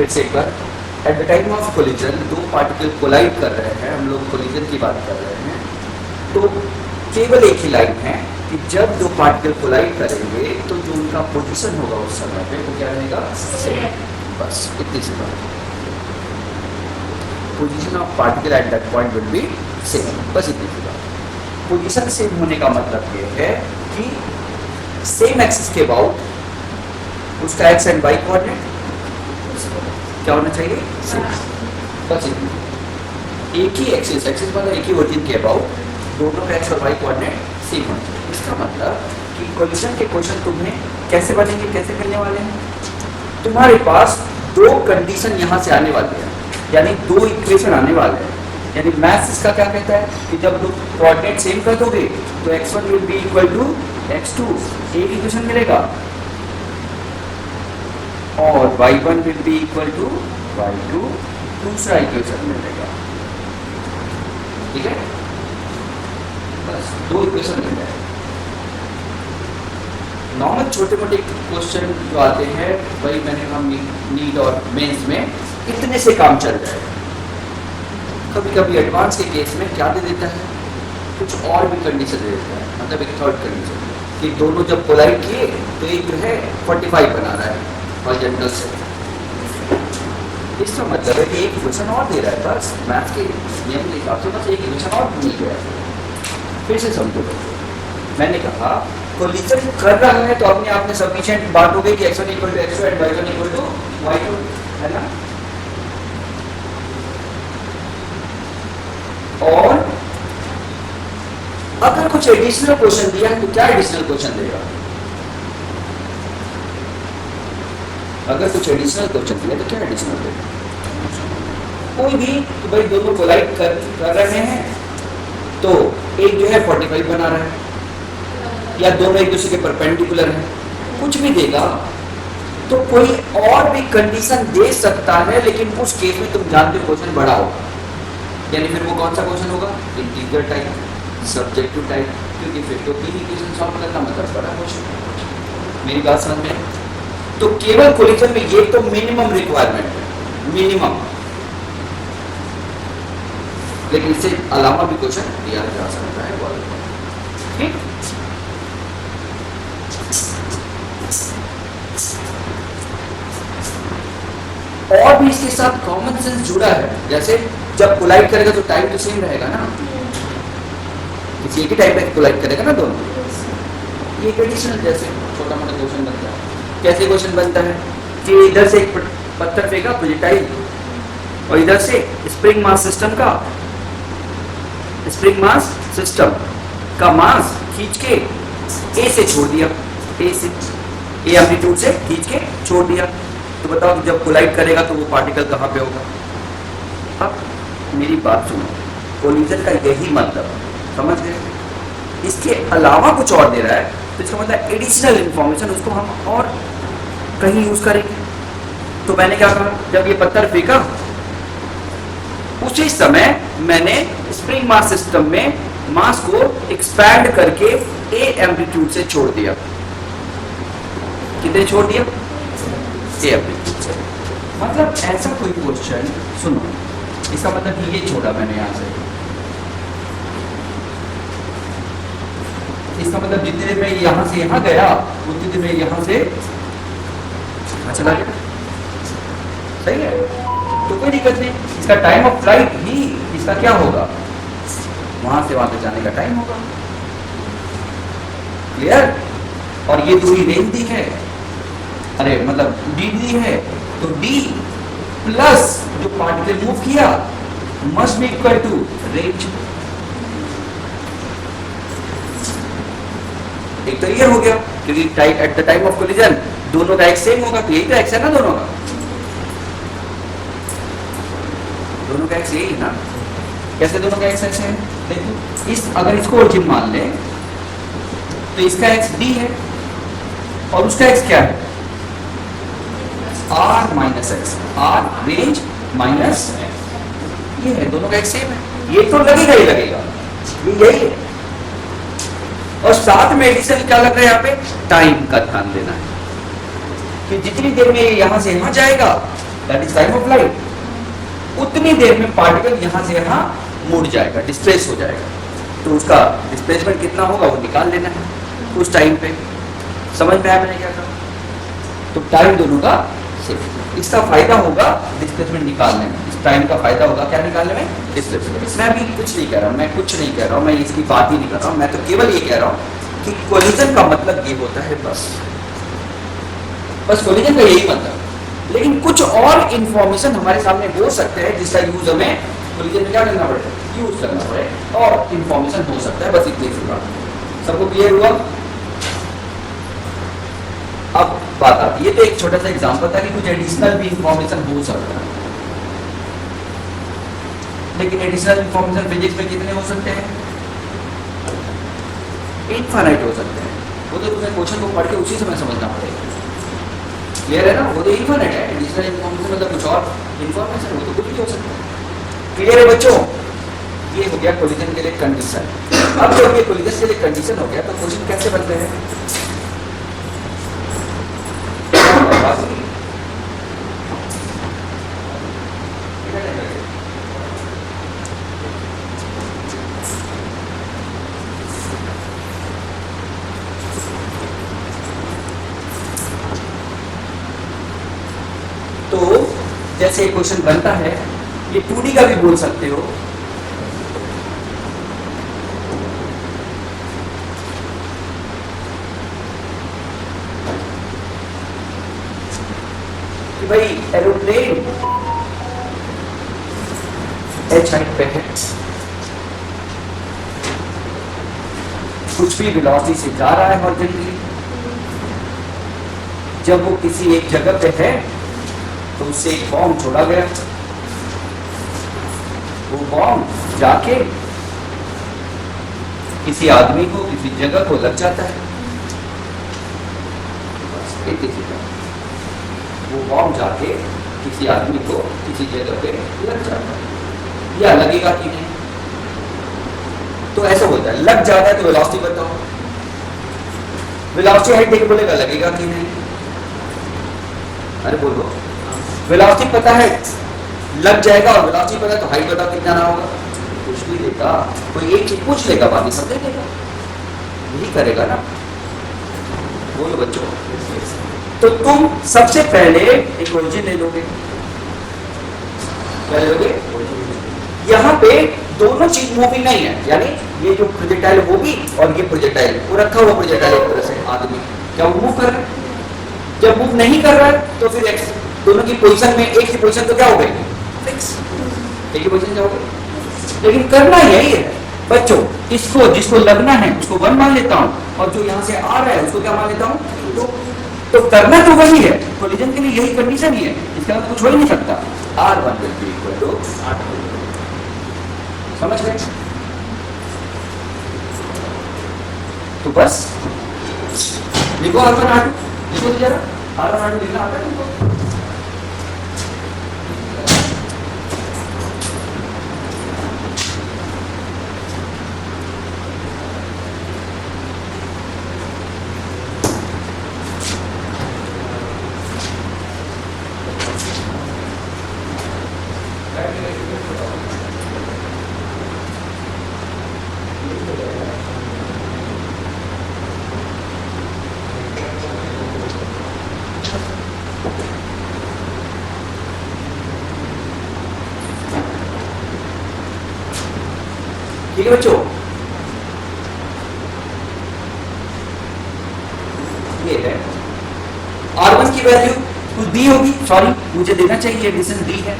फिर से एक बार, at the time of collision दो पार्टिकल कोलाइड कर रहे हैं, हम लोग कोलिजन की बात कर रहे हैं, तो केवल एक ही लाइन है कि जब दो पार्टिकल कोलाइड करेंगे तो जो उनका पोजीशन होगा उस समय पे वो क्या रहेगा, सेम। बस इतनी सी बात, position of particle at that point will be same, बस इतनी सी बात। पोजीशन सेम होने का मतलब ये है कि सेम एक्सिस के अबाउट उसका एक्स एंड वाई कोऑर्डिनेट क्या होना चाहिए, सेम, बस इतनी। एक ही एक्सिस, एक्सिस मतलब एक ही ओरिजिन के अबाउट दोनों का एक्स और वाई कोऑर्डिनेट सेम होना चाहिए। इसका मतलब कि कोलिजन के क्वेश्चन तुम्हें कैसे बनेंगे, कैसे करने वाले हैं, तुम्हारे पास दो कंडीशन यहाँ से आने वाले हैं, यानी दो इक्वेशन आने वाले हैं। यानी मैथ्स इसका क्या कहता है कि जब दो कोऑर्डिनेट सेम कर दोगे तो x1 will be equal to x2, एक इक्वेशन मिलेगा, और y1 will be equal to y2, दूसरा इक्वेशन मिलेगा। ठीक है, बस दो इक्वेशन मिल जाएगा। नॉर्मल छोटे मोटे क्वेश्चन जो आते हैं वही मैंने कहा नीट और मेंस में इतने से काम चल जाएगा। कभी कभी एडवांस के केस में क्या दे देता है, कुछ और भी कंडीशन दे देता है, मतलब एक थर्ड कंडीशन कि दोनों जब कोलाइड किए तो एक जो है 45 बना रहा है हॉरिजॉन्टल से। इसका मतलब है कि एक इक्वेशन और दे रहा है, बस मैथ के नियम के हिसाब से बस एक इक्वेशन और मिल गया। फिर से समझो, मैंने कहा कोलिजन कर रहा है तो अपने आप में सफिशिएंट बात हो गई कि x1 equal to x2 and y1 equal to y2, है ना। और अगर कुछ एडिशनल क्वेश्चन दिया है तो क्या एडिशनल क्वेश्चन देगा, अगर कुछ एडिशनल क्वेश्चन दिया तो क्या एडिशनल देगा, कोई भी तो भाई दोनों कोलाइड कर रहे हैं तो एक जो है 45 बना रहा है, या दोनों एक दूसरे के परपेंडिकुलर हैं, कुछ भी देगा तो कोई और भी कंडीशन दे सकता है, लेकिन उस केस में तुम जानते हो क्वेश्चन बड़ा होगा। यानी फिर वो कौन सा क्वेश्चन होगा, इंटीग्रल टाइप, सब्जेक्टिव टाइप, क्योंकि फिर तो तीन इक्वेशन सॉल्व करना मतलब बड़ा क्वेश्चन। मेरी बात समझ में? तो केवल कोलिजन में ये तो मिनिमम रिक्वायरमेंट है, मिनिमम, लेकिन इससे अलावा भी क्वेश्चन दिया जा सकता है। ठीक, और भी इसके साथ कॉमन सेंस जुड़ा है, जैसे जब कोलाइड करेगा तो टाइम तो सेम रहेगा ना, किसी एक ही टाइम पे कोलाइड करेगा ना दोनों। ये कंडीशनल जैसे छोटा मोटा क्वेश्चन बनता है। कैसे क्वेश्चन बनता है कि इधर से एक पत्थर फेंका प्रोजेक्टाइल, और इधर से स्प्रिंग मास सिस्टम का मास खींच के ए से छोड़ दिया, ए एम्पलीट्यूड से खींच के छोड़ दिया, तो बताओ जब कोलाइड करेगा तो वो पार्टिकल कहाँ पे होगा। अब मेरी बात सुनो, कोलिजन का यही मतलब, समझ गए? इसके अलावा कुछ और दे रहा है तो इसका मतलब एडिशनल इंफॉर्मेशन, उसको हम और कहीं यूज करेंगे। तो मैंने क्या कहा, जब ये पत्थर फेंका उसी समय मैंने स्प्रिंग मास सिस्टम में मास को एक्सपैंड करके ए एम्पलीट्यूड से छोड़ दिया। कितने छोड़ दिया, ए एम्पलीट्यूड से। मतलब ऐसा कोई क्वेश्चन सुनो, इसका मतलब ये छोड़ा मैंने यहां से, इसका मतलब जितने देर में यहां से यहां गया उतनी देर में यहां से चला गया। सही है, तो कोई दिक्कत नहीं। इसका टाइम ऑफ फ्लाइट ही इसका क्या होगा, वहां से वहां तक जाने का टाइम होगा। क्लियर? और ये दूरी रेंज दी है, अरे मतलब डी दी है, तो डी प्लस जो पार्टिकल मूव किया must be equal to range. एक तो ये हो गया क्योंकि at the time of collision दोनों का एक्स सेम होगा, तो यही तो एक्स है ना, दोनों का एक्स यही है ना। कैसे दोनों का एक्स ऐसे है, देखो इस अगर इसको ओरिजिन मान ले तो इसका एक्स डी है और उसका एक्स क्या है, r minus x, r range minus, ये है दोनों का एक्स सेम है। ये तो लगेगा ही लगेगा, ये यही है। और साथ में एडिशन क्या लग रहा है यहाँ पे, टाइम का ध्यान देना है कि जितनी देर में यहां से यहां जाएगा that is time of light. उतनी देर में पार्टिकल यहां से यहां मुड़ जाएगा, डिस्प्लेस हो जाएगा। तो उसका डिस्प्लेसमेंट कितना होगा वो निकाल लेना है उस टाइम पे। समझ में आया मैंने क्या कहा? तो टाइम दोनों का सेम। इसका फायदा होगा डिस्प्लेसमेंट निकालने में, इस टाइम का फायदा होगा क्या निकालने में? डिस्प्लेसमेंट। मैं अभी कुछ नहीं कह रहा हूँ, मैं कुछ नहीं कह रहा हूँ, मैं इसकी बात ही नहीं कर रहा हूँ। मैं तो केवल ये कह रहा हूँ कि कोलिजन का मतलब ये होता है, बस कोलिजन का यही मतलब। लेकिन कुछ और इंफॉर्मेशन हमारे सामने हो सकते हैं जिसका यूज हमें कोलिजन में क्या करना पड़ेगा? यूज करना पड़ेगा, और इंफॉर्मेशन हो सकता है। बस इतनी सी बात। सबको क्लियर हुआ? अब बात आती है, ये तो एक छोटा सा एग्जांपल था कि कुछ एडिशनल भी इंफॉर्मेशन हो सकता है। लेकिन एडिशनल इंफॉर्मेशन फिजिक्स में कितने हो सकते हैं? इनफाइनाइट हो सकते हैं। वो तो तुम्हें क्वेश्चन को पढ़ के उसी समय समझना पड़ेगा। क्लियर है ना? वो तो इनफाइनाइट है। एडिशनल इंफॉर्मेशन मतलब कुछ और इंफॉर्मेशन, वो तो कुछ भी हो सकता है। क्लियर है बच्चों? ये हो गया कोलिजन के लिए कंडीशन। अब जब ये कोलिजन के लिए कंडीशन हो गया तो क्वेश्चन कैसे बनते हैं? तो जैसे क्वेश्चन बनता है, ये 2D का भी बोल सकते हो। कि भाई एरोप्लेन h हाइट पे है, कुछ भी वेलोसिटी से जा रहा है हॉरिजॉन्टली। जब वो किसी एक जगह पे है तो उससे एक बॉम्ब छोड़ा गया, वो बॉम्ब जाके किसी आदमी को किसी जगह को लग जाता है। वो बॉम्ब जाके किसी आदमी को किसी जगह पे लग जाता है, या लगेगा कि नहीं? तो ऐसा होता है, लग जाता है तो वेलोसिटी बताओ। वेलोसिटी हाइट देख बोलेगा लगेगा कि नहीं? अरे बोलो, वेलोसिटी पता है लग जाएगा, और वेलोसिटी पता है तो हाइट बताओ कितना ना होगा? कुछ भी देगा, कोई एक चीज पूछ लेगा, बाकी सब दे देगा। यही करेगा ना? बोलो बच्चों। तो तुम सबसे पहले एक ओरिजिन ले लोगे, क्या लोगे? यहाँ पे दोनों चीज मूविंग नहीं है, यानी ये जो प्रोजेक्टाइल वो भी, और ये प्रोजेक्टाइल, वो रखा हुआ प्रोजेक्टाइल एक तरह से आदमी, क्या वो मूव कर रहा है? जब मूव नहीं कर रहा है तो फिर दोनों की पोजीशन में, एक की पोजीशन तो क्या हो गई? फिक्स। एक ही पोजीशन क्या हो गई? लेकिन करना यही है बच्चों, इसको जिसको लगना है उसको 1 मान लेता हूँ, और जो यहाँ से आ रहा है उसको क्या मान लेता हूँ? तो करना तो वही है। कोलिजन के लिए यही कंडीशन ही है, इसका मतलब कुछ हो ही नहीं सकता। R1 will be equal to R2। समझ गए? तो बस लिखो R1 R2, लिखो जरा R1 R2 लिखना आता है तुमको? ठीक है बच्चों? ये है R1 की वैल्यू कुछ दी होगी, सॉरी मुझे देना चाहिए, एडिशन डी है,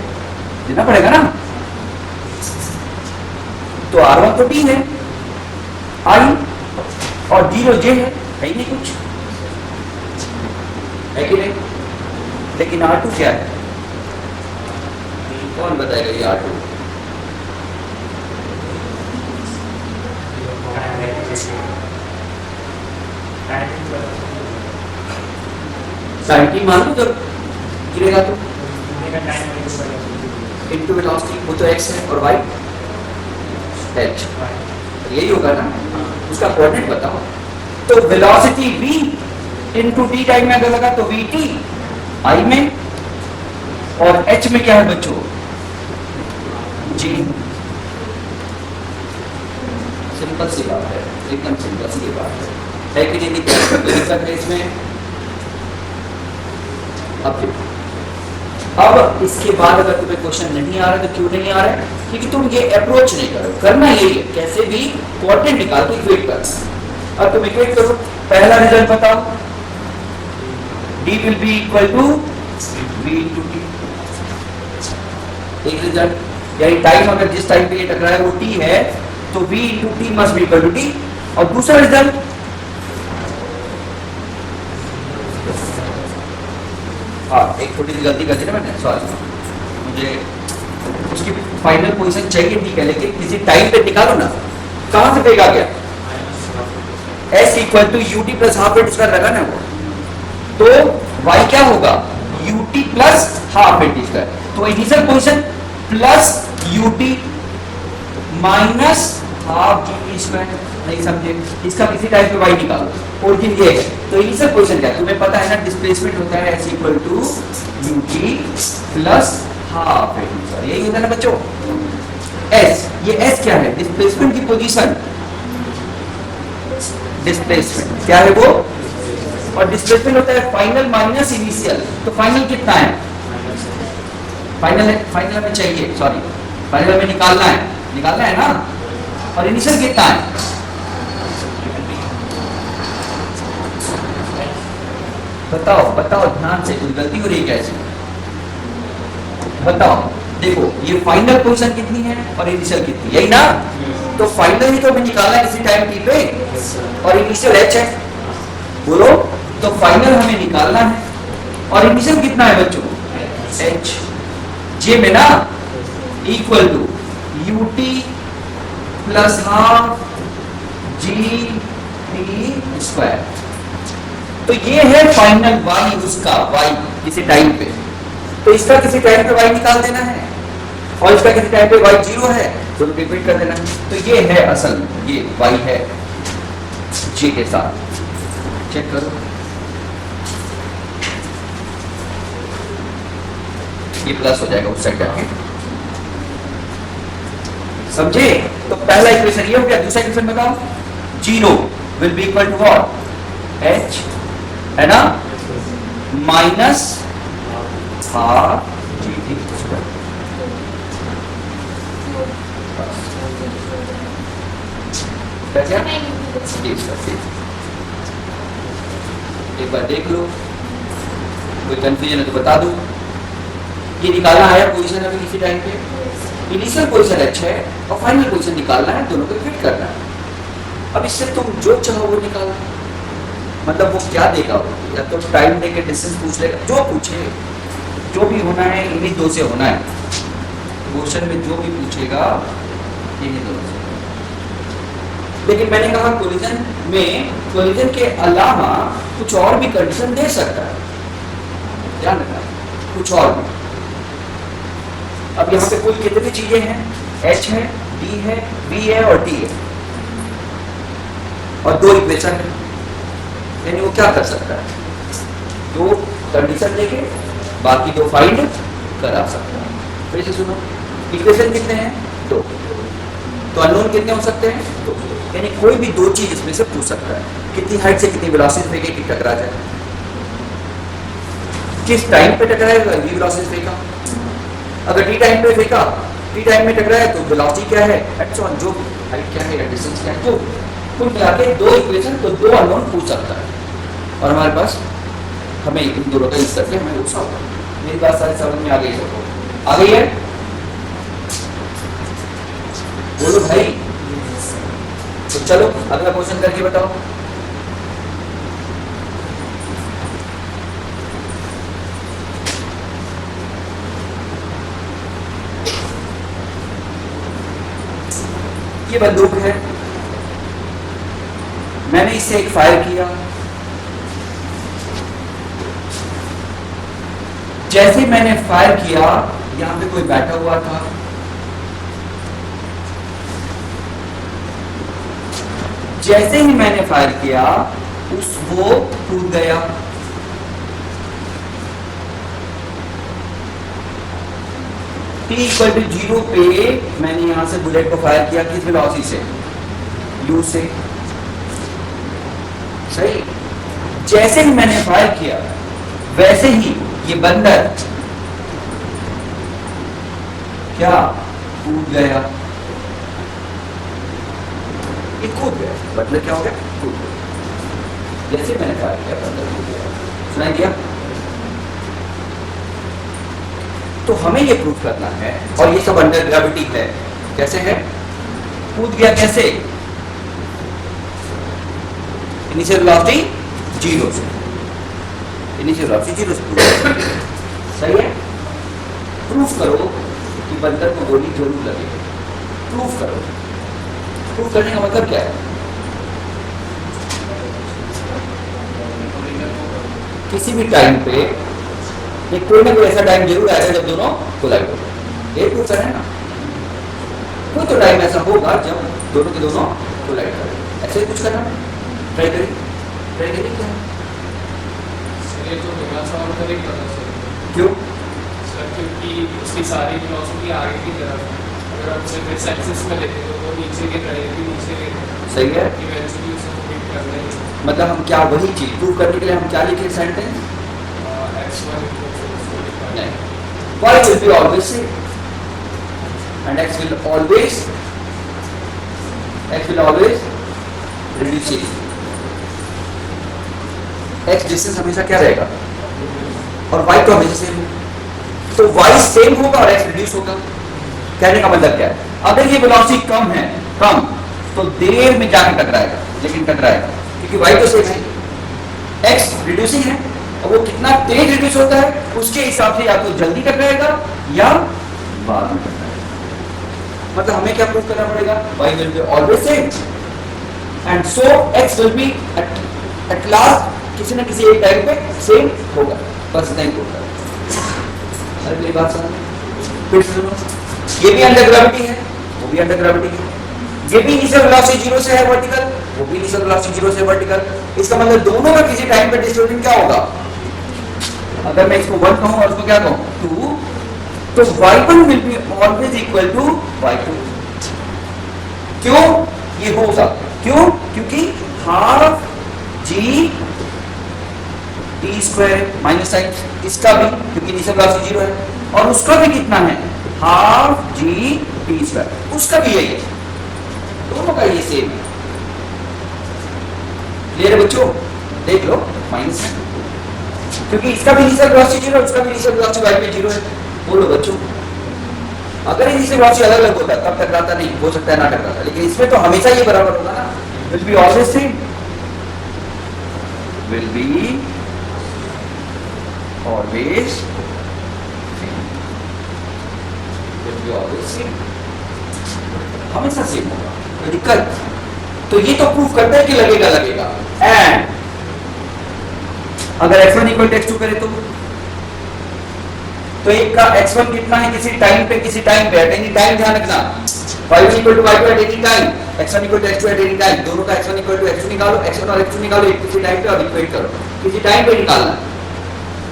देना पड़ेगा ना? तो R1 तो डी है, I और 0 J है ही नहीं कुछ, है कि नहीं? लेकिन R2 क्या है? कौन बताएगा ये R2? साइकिल मान लो जब गिरेगा तो इनटू वेलोसिटी, वो तो x है, और y h, यही होगा ना? उसका कोऑर्डिनेट बताओ। तो velocity v into t time में अगर लगा तो vt i में और H में क्या है बच्चों? G। सिंपल सी बात है, एकदम सिंपल सी बात है कि नहीं? दिक्कत है इसमें। अब देखो, अब इसके बाद अगर तुम्हें क्वेश्चन नहीं आ रहा तो क्यों नहीं आ रहा है? क्योंकि तुम ये अप्रोच नहीं करो। करना यही है, कैसे भी क्वाड्रेंट निकाल के इक्वेट करना। अब तुम इक्वेट करो, पहला रिजल्ट बताओ, D will be equal to V into T। एक रिजल्ट, यानी टाइम अगर जिस टाइम पे ये टकरा है वो T है तो V into T must be equal to T। और दूसरा रिजल्ट, हाँ एक छोटी सी गलती कर दी ना मैंने, सॉरी, मुझे उसकी फाइनल पोजीशन चाहिए ठीक है, लेकिन किसी टाइम पे निकालो ना, कहां से देखा गया? S equal to u t plus half at square लगा ना वो, तो y क्या होगा? ut plus half at square. तो initial position plus ut minus half gt square. नहीं समझे? इसका किसी टाइम पे y निकालो, ओरिजिन ये है। तो इनिशियल पोजीशन क्या है तुम्हें पता है ना? डिस्प्लेसमेंट होता है s equal to ut plus half at square, यही होता है ना बच्चों? s, ये s क्या है? डिस्प्लेसमेंट की पोजीशन, डिस्प्लेसमेंट क्या है वो? और डिस्प्लेसमेंट होता है फाइनल माइनस इनिशियल। तो फाइनल कितना है? फाइनल है, फाइनल हमें चाहिए, सॉरी फाइनल हमें निकालना है ना। और इनिशियल कितना है? बताओ ध्यान से, कुछ गलती हो रही है क्या इसमें? बताओ, देखो ये फाइनल पोजीशन कितनी है और इनिशियल कितनी, यही ना? तो फाइनल ही तो हमें निकालना है किसी टाइम t पे, और इनिशियल h है, बोलो। तो फाइनल हमें निकालना है और इनिशियल कितना है बच्चों? h। j में ना equal to ut plus half gt square. तो ये है फाइनल y, उसका y किसी टाइम पे, तो इसका किसी टाइम पे y निकाल देना है और इसका किसी टाइम पे y 0 है, दोनों रिपीट कर देना। तो ये है असल में, ये y है j के साथ। चेक करो, ये प्लस हो जाएगा उस साइड जाके, समझे? तो पहला इक्वेशन ये हो गया। दूसरा इक्वेशन बताओ, 0 will be equal to what? h है ना, माइनस हाफ gt स्क्वायर। एक बार देख लो, कोई कंफ्यूजन है तो बता दो। ये निकालना है पोजीशन अभी किसी टाइम पे, इनिशियल पोजीशन h है और फाइनल पोजीशन निकालना है, दोनों को फिट करना है। अब इससे तुम जो चाहो वो निकालना, मतलब वो क्या देगा, या तो टाइम दे के डिस्टेंस पूछ लेगा, जो पूछे, जो भी होना है इन्हीं दो से होना है। क्वेश्चन में जो भी पूछेगा इन्हीं दोनों से। लेकिन मैंने कहा कोलिजन में, कोलिजन के अलावा कुछ और भी कंडीशन दे सकता है, ध्यान रखना, कुछ और भी। अब यहाँ पे कुल कितनी चीजें हैं? h है, d है, v है और t है, और दो इक्वेशन है। यानी वो क्या कर सकता है? दो कंडीशन देके बाकी दो फाइंड करा सकता है। फिर से सुनो, इक्वेशन कितने हैं? दो। तो अननोन कितने हो सकते हैं? दो। यानी कोई भी दो चीज इसमें से पूछ सकता है, कितनी हाइट से कितनी वेलोसिटी फेंके कि टकरा जाए, किस टाइम पे टकराएगा, v वेलोसिटी फेंका। अगर t टाइम पे फेंका, t टाइम में टकराया तो वेलोसिटी क्या है, एप्सिलॉन, जो हाइट क्या है या डिस्टेंस क्या है। तो कुल मिला के दो इक्वेशन, तो दो अननोन पूछ सकता है। और हमारे पास, हमें इन दोनों का यूज करके हमें पूछा होगा। मेरी बात सारी समझ में आ गई सबको? आ गई है? बोलो भाई। तो चलो अगला क्वेश्चन करके बताओ। ये बंदूक है, मैंने इससे एक फायर किया, जैसे मैंने फायर किया यहां पे कोई बैठा हुआ था, जैसे ही मैंने फायर किया वो कूद गया। t इक्वल टू 0 पे मैंने यहां से बुलेट को फायर किया किस वेलोसिटी से, u से। सही, जैसे ही मैंने फायर किया वैसे ही ये बंदर क्या कूद गया, ये कूद गया, बंदर क्या हो गया, कूद गया। जैसे मैंने फायर किया बंदर कूद गया, सुनाई दिया। तो हमें ये प्रूफ करना है, और ये सब अंडर ग्रेविटी है। कैसे है, कूद गया कैसे, इनिशियल वेलोसिटी 0 से, इनिशियल वेलोसिटी 0 से कूद गया। सही है, प्रूफ करो कि बंदर को गोली जरूर लगेगी, प्रूफ करो। प्रूफ करने का मतलब क्या है, किसी भी टाइम पे एक कोई ना कोई ऐसा टाइम जरूर आएगा जब दोनों कोलाइड होंगे, ये प्रूफ करना है ना। कोई तो टाइम ऐसा होगा जब दोनों के दोनों कोलाइड करेंगे, ऐसे ही कुछ करना है। ट्राई करिए, ट्राई करिए। क्या ये तो थोड़ा सा और करेक्ट पता चलेगा। क्यों, क्योंकि उसकी सारी वेलोसिटी आगे की तरफ है, अगर हम सिर्फ इस एक्सिस में लेते तो वो नीचे की रहेगी, नीचे की सही है, इवेंचुअली उसको हिट करना ही है। मतलब हम क्या वही चीज प्रूव करने के लिए हम क्या लिखे सेंटेंस, x1 नहीं, y will be always same and x will always reducing। x distance हमेशा क्या रहेगा, और y तो हमेशा सेम होगा, तो y सेम होगा और x रिड्यूस होगा। कहने का मतलब क्या है, अगर ये वेलोसिटी कम है, कम, तो देर में जाकर टकराएगा, लेकिन टकराएगा क्योंकि y तो सेम है, x रिड्यूसिंग है, और वो कितना तेज रिड्यूस होता है उसके हिसाब से या तो जल्दी टकराएगा या बाद में टकराएगा। मतलब हमें क्या प्रूव करना पड़ेगा, y will be always same and so x will be at last किसी न किसी एक टाइम पे सेम होगा, बस इतना ही होगा। अरे मेरी बात समझ, फिर सुनो, ये भी अंडर ग्रेविटी है, वो भी अंडर ग्रेविटी है, ये भी इनिशियल वेलोसिटी 0 से है वर्टिकल, वो भी इनिशियल वेलोसिटी 0 से वर्टिकल। इसका मतलब दोनों का किसी टाइम पे डिस्टोर्शन क्या होगा, अगर मैं इसको 1 कहूं और उसको क्या कहूं 2, तो y1 will be always equal to y2। क्यों ये होगा, क्यों, क्योंकि half g t square minus sign इसका भी, क्योंकि इनिशियल वेलोसिटी 0 है, और उसका भी कितना है, हाफ g t स्क्वायर, उसका भी यही है, दोनों का ये सेम है। क्लियर है बच्चों, देख लो माइनस है, क्योंकि इसका भी इनिशियल वेलोसिटी 0 है, उसका भी इनिशियल वेलोसिटी y पे 0 है। बोलो बच्चों, अगर इनिशियल वेलोसिटी अलग अलग होता तब टकराता नहीं, हो सकता है ना टकराता, लेकिन इसमें तो हमेशा ये बराबर होगा ना, will be always same, will be always same, हमेशा सेम होगा, कोई दिक्कत। तो ये तो प्रूफ करता है कि लगेगा लगेगा। एंड अगर x1 इक्वल टू x2 करे तो एक का x1 कितना है किसी टाइम पे, किसी टाइम पे एट एनी टाइम, ध्यान रखना, y1 equal to y2 at any time, x1 equal to x2 at any time, दोनों का x1 इक्वल टू x2 निकालो, x1 और x2 निकालो एक किसी टाइम पे और इक्वेट करो, किसी टाइम पे निकालना,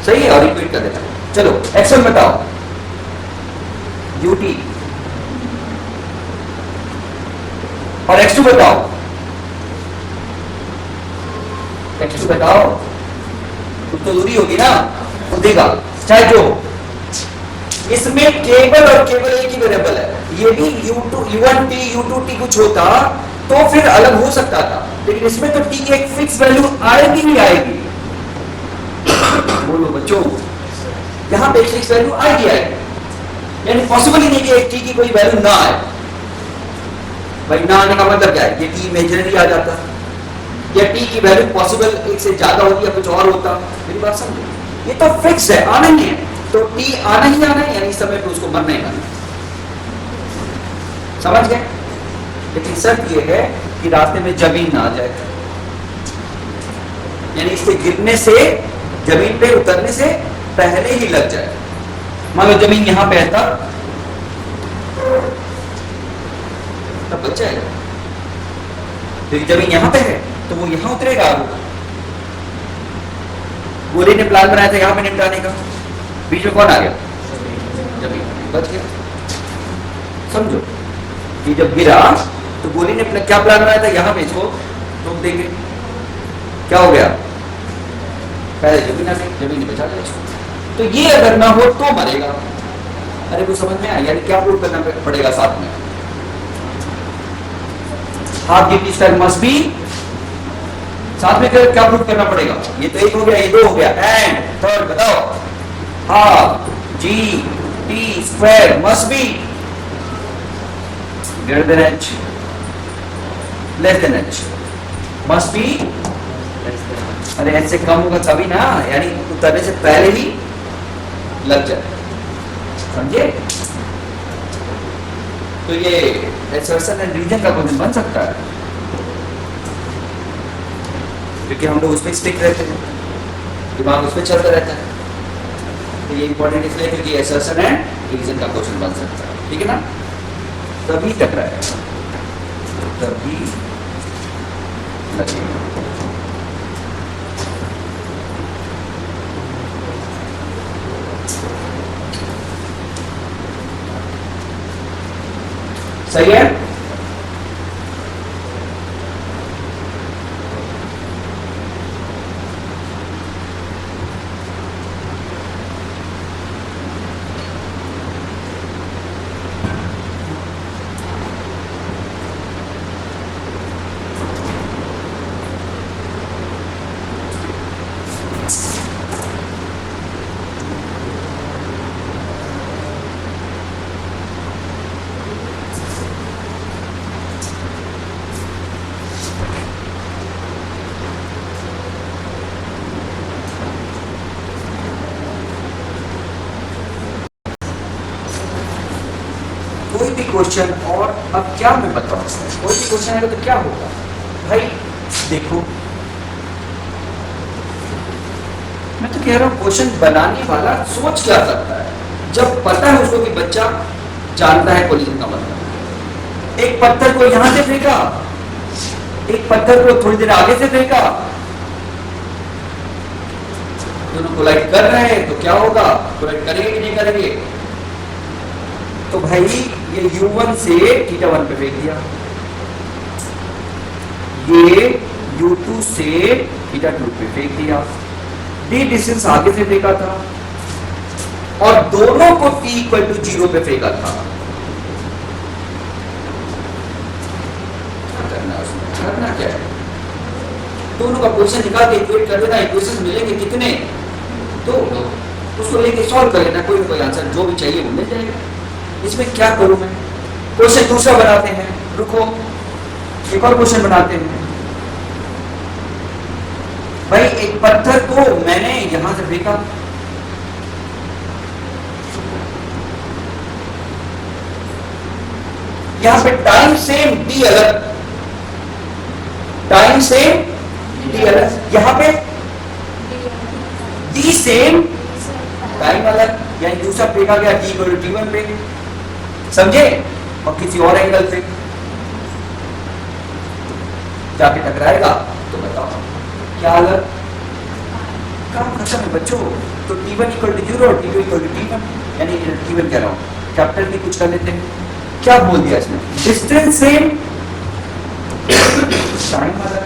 सही है, और इक्वेट कर देना। चलो x1 बताओ ut, और x2 बताओ, x2 बताओ, तो दूरी होगी ना, वो देगा चाहे जो। इसमें केवल और केवल एक ही वेरिएबल है, ये भी u1t u2t कुछ होता तो फिर अलग हो सकता था, लेकिन इसमें तो t की एक फिक्स वैल्यू आएगी ही आएगी। बोलो बच्चों, यहां पे एक फिक्स वैल्यू आएगी आएगी, यानी पॉसिबल ही नहीं कि एक t की कोई वैल्यू ना आए। भाई ना आने का मतलब क्या है, ये t इमेजिनरी आ जाता, या t की वैल्यू पॉसिबल एक से ज्यादा होती या कुछ और होता। मेरी बात समझो, ये तो फिक्स है, आना ही है, तो t आना ही आना है, यानी इस समय पे उसको मरना ही मरना, समझ गए। लेकिन शर्त ये है कि रास्ते में जमीन ना आ जाए, यानी इसके गिरने से, जमीन पे उतरने से पहले ही लग जाए। मान लो जमीन यहां पे है तब बच जाएगा, लेकिन जमीन यहां पे है तो वो यहां उतरेगा। गोली ने प्लान बनाया था यहां पे निपटाने का, बीच में कौन आ गया, जमीन, बच गया। समझो कि जब गिरा तो गोली ने क्या प्लान बनाया था, यहाँ पे इसको ठोक देंगे, क्या हो गया, पहले जमीन बचा लिया इसको। तो ये अगर ना हो तो मरेगा। अरे वो समझ में आया, यानी क्या प्रूव करना पड़ेगा साथ में, हाफ गिटी स्क्वायर मस्ट बी, साथ में क्या प्रूव करना पड़ेगा, ये तो एक हो गया, ये दो हो गया, एंड थर्ड बताओ, half g t square must be greater than H less than H, must be, अरे एच से कम होगा तभी ना, यानी उतरने से पहले ही लग जाए, समझे। तो ये एसर्शन एंड रीजन का क्वेश्चन बन सकता है, क्योंकि हम लोग उस पर स्टिक रहते हैं, दिमाग उस पर चलता रहता है। तो ये इंपॉर्टेंट इसलिए क्योंकि एसर्शन एंड रीजन का क्वेश्चन बन सकता है, ठीक है ना। तभी टकराएगा, तभी लगेगा। सही है। कोई भी क्वेश्चन, और अब क्या मैं बताऊं, कोई भी क्वेश्चन आएगा तो क्या होगा भाई, देखो मैं तो कह रहा हूं क्वेश्चन बनाने वाला सोच क्या सकता है, जब पता है उसको कि बच्चा जानता है कोलिजन का मतलब। एक पत्थर को यहां से फेंका, एक पत्थर को थोड़ी देर आगे से फेंका, दोनों कोलाइड कर रहे हैं तो क्या होगा, कोलाइड करेंगे कि नहीं करेंगे। तो भाई ये u1 से θ1 पे फेंक दिया, ये u2 से θ2 पे फेंक दिया, d डिस्टेंस आगे से फेंका था और दोनों को t इक्वल टू 0 पे फेंका था। करना क्या है, दोनों का पोजीशन निकाल के इक्वेट कर देना, इक्वेशन मिलेंगे कितने, तो उसको लेके सॉल्व कर लेना, कोई ना कोई आंसर जो भी चाहिए वो मिल जाएगा। इसमें क्या करूं मैं, क्वेश्चन दूसरा बनाते हैं, रुको एक और क्वेश्चन बनाते हैं। भाई एक पत्थर को मैंने यहां से फेंका, यहां पे टाइम सेम डी अलग, टाइम सेम डी अलग, यहां पे डी सेम टाइम अलग, यानी दूसरा फेंका गया डी इक्वल टू t1 पे, समझे, और किसी और एंगल से जाके टकराएगा तो बताओ क्या अलग, काम खत्म है बच्चों। तो t1 इक्वल टू 0 और t2 इक्वल टू t1, यानी t1 कह रहा हूं, कैपिटल भी कुछ कर लेते हैं, क्या बोल दिया इसमें, डिस्टेंस सेम टाइम अलग।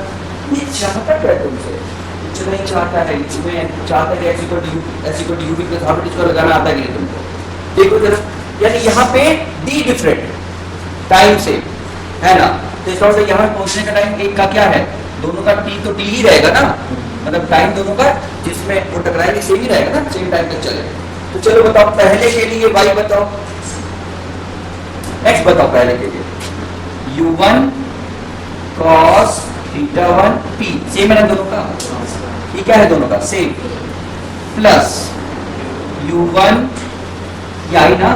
ये चाहता क्या तुमसे, कुछ नहीं चाहता है, इसमें चाहता है x equal to u plus half इसको लगाना आता है कि नहीं तुमको, देखो जरा, यानी यहाँ पे d डिफरेंट टाइम से है ना, तो इसका मतलब यहाँ पहुंचने का टाइम एक का क्या है, दोनों का t तो t ही रहेगा ना, मतलब टाइम दोनों का जिसमें वो टकराएंगे सेम ही रहेगा ना, सेम टाइम तक चले। तो चलो बताओ पहले के लिए y बताओ, x बताओ पहले के लिए, u1 cos θ1 p सेम है ना दोनों का, ये क्या है दोनों का सेम, प्लस u1 ये आई ना,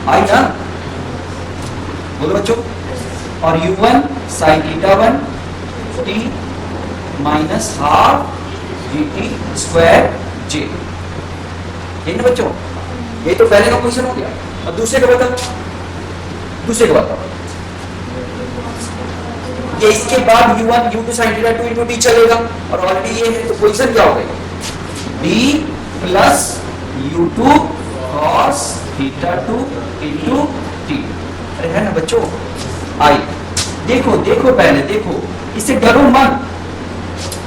आई ना, बोलो बच्चों, और u1 sin θ1 t minus half dt square j, ये ना बच्चों, ये तो पहले का क्वेश्चन हो गया। अब दूसरे का बताओ, दूसरे का बताओ, ये इसके बाद u1 u2 sin θ2 into t चलेगा, और ऑलरेडी ये है तो पोजीशन क्या हो गई, d plus u2 cos θ2 into t, अरे है ना बच्चों, आई देखो देखो पहले देखो, इससे डरो मत,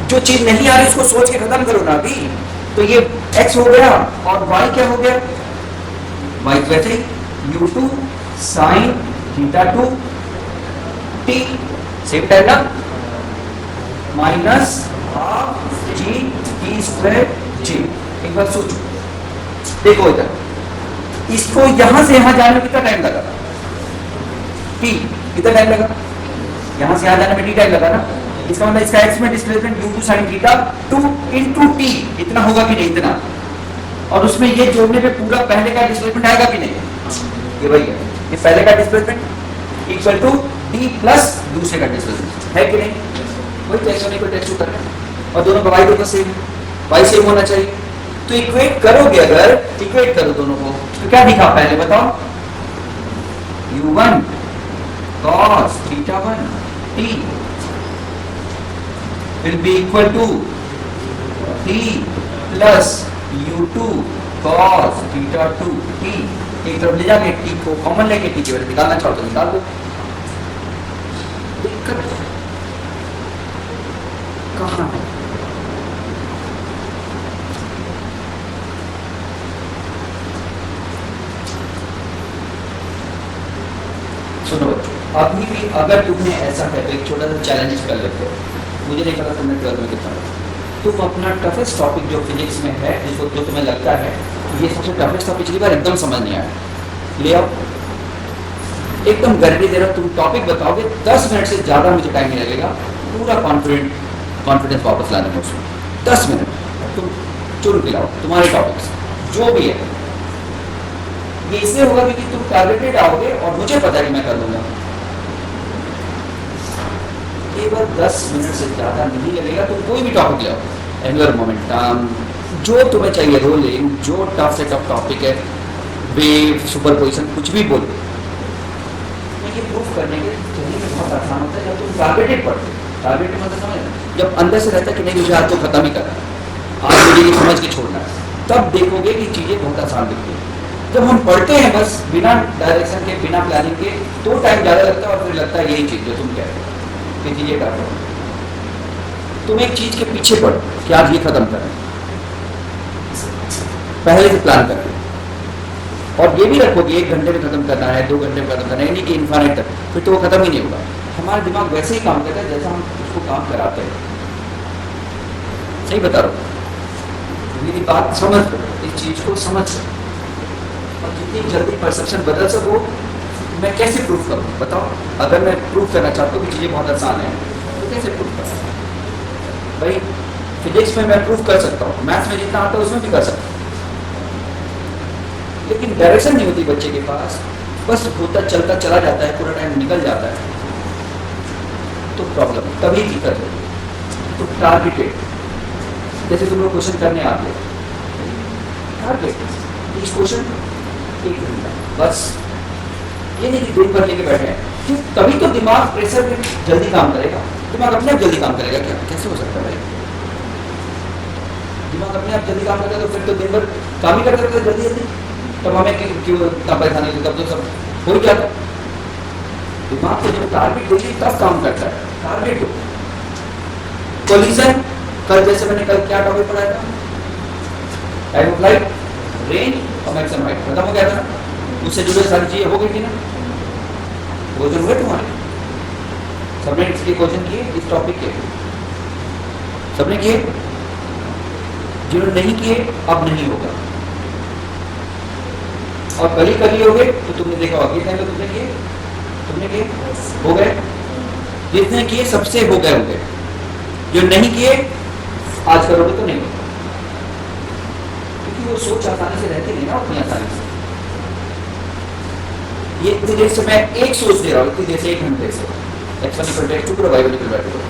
जो चीज नहीं आ रही उसको सोच के खत्म करो ना अभी। तो ये x हो गया और y क्या हो गया, y वैसे ही u2 sin theta 2 t same time ना, minus half g t square जी। एक बार सोचो, देखो इधर, इसको यहां से यहां जाने में कितना टाइम लगा, t कितना टाइम लगा, यहां से यहां जाने में t टाइम लगा ना, इसका मतलब इसका x में displacement u2 sin theta 2 into t इतना होगा कि नहीं, इतना, और उसमें ये जोड़ने पे पूरा पहले का डिस्प्लेसमेंट आएगा कि नहीं, ये वही है, ये पहले का displacement equal to t plus दूसरे का डिस्प्लेसमेंट है कि नहीं, वही तो x1 इक्वल टू करना है, और दोनों का y दोनों सेम, y सेम होना चाहिए। तो इक्वेट करोगे, अगर इक्वेट करो दोनों को तो क्या दिखा पहले बताओ, u1 cos theta 1 t will be equal to t plus u2 cos theta 2 t। एक तरफ ले जाके t को कॉमन लेके t की वैल्यू निकालना चाहो तो निकाल दो, दिक्कत कहाँ है। सुनो बच्चों, अभी भी अगर तुमने ऐसा है तो एक छोटा सा चैलेंज कर लेते हो, मुझे नहीं पता तुमने 12 में कितना, तुम अपना टफेस्ट टॉपिक जो फिजिक्स में है, जिसको जो तुम्हें लगता है ये सबसे टफेस्ट टॉपिक, पिछली बार एकदम समझ नहीं आया, ले आओ, एकदम गारंटी दे रहा हूं, तुम टॉपिक बताओगे 10 मिनट से ज़्यादा मुझे टाइम नहीं लगेगा, पूरा कॉन्फिडेंस वापस लाने में उसमें 10 मिनट तुम चुन के लाओ तुम्हारे टॉपिक्स जो भी है। ये इसलिए होगा क्योंकि तुम टारगेटेड आओगे और मुझे पता है कि मैं कर लूंगा, केवल 10 मिनट से ज़्यादा नहीं लगेगा। तुम कोई भी टॉपिक ले आओ, एंगुलर मोमेंटम, जो तुम्हें चाहिए, रोलिंग, जो टफ से टफ टॉपिक है, वेव, सुपरपोजिशन, कुछ भी बोलो, ये प्रूफ करने के लिए बहुत आसान होता है जब तुम टारगेटेड पढ़ते हो। टारगेटेड मतलब समझ, जब अंदर से रहता है कि नहीं मुझे आज तो खत्म ही करना है, आज मुझे ये समझ के छोड़ना है, तब देखोगे कि चीज़ें बहुत आसान दिखती हैं। जब हम पढ़ते हैं बस बिना डायरेक्शन के, बिना प्लानिंग के, तो टाइम ज़्यादा लगता है और फिर लगता है यही चीज़ जो तुम कह रहे हो कि चीज़ें कर रहे हो। तुम एक चीज़ के पीछे पढ़ो कि आज ये खत्म करें, पहले से प्लान कर, और ये भी रखो कि 1 घंटे में खत्म करना है, 2 घंटे में खत्म करना है, नहीं कि इन्फाइनाइट तक, फिर तो वो खत्म ही नहीं होगा। हमारा दिमाग वैसे ही काम करता है जैसा हम उसको काम कराते हैं। सही बता रहा हूँ, मेरी बात समझ लो, इस चीज़ को समझ लो, और जितनी जल्दी परसेप्शन बदल सको। मैं कैसे प्रूफ करूँ बताओ, अगर मैं प्रूफ करना चाहता हूँ कि चीज़ें बहुत आसान है तो कैसे प्रूफ करूँ भाई। फिजिक्स में मैं प्रूफ कर सकता हूँ, मैथ्स में जितना आता है उसमें भी कर सकता हूँ, लेकिन डायरेक्शन नहीं होती बच्चे के पास, बस होता चलता चला जाता है, पूरा टाइम निकल जाता है, तो प्रॉब्लम तभी दिक्कत होगी। तो टारगेटेड, जैसे तुम लोग क्वेश्चन करने आते हो, टारगेट इस क्वेश्चन 1 घंटा बस, ये नहीं कि दिन भर लेके बैठे हैं, कि तभी तो दिमाग प्रेशर में जल्दी काम करेगा। दिमाग अपने आप जल्दी काम करेगा क्या, कैसे हो सकता है भाई? दिमाग अपने आप जल्दी काम करेगा तो फिर तो दिन भर काम ही करते रहते जल्दी जल्दी, तब हमें क्यों इतना परेशानी होती, तब तो सब हो ही जाता। दिमाग को जब टारगेट देती तब काम करता है। टारगेट कोलिजन, कल जैसे मैंने कल क्या टॉपिक पढ़ाया था, टाइम ऑफ लाइट, रेंज और मैक्सिमम हाइट, खत्म हो गया था। उससे जुड़े सारी चीजें हो गई थी ना, क्वेश्चन हुए तुम्हारे, सबने इसके क्वेश्चन किए, इस टॉपिक के सबने किए, जिन्होंने नहीं किए अब नहीं होगा, और कल ही हो गए तो तुमने देखा होगा कितने तुमने किए हो गए, जितने किए सबसे हो गए, जो नहीं किए आज करोगे तो नहीं होगा, क्योंकि वो सोच आसानी से रहती नहीं ना उतनी आसानी से। ये इतनी देर से मैं एक सोच दे रहा हूँ, इतनी देर से 1 घंटे से, x1 = x2 पूरा y1 = y2,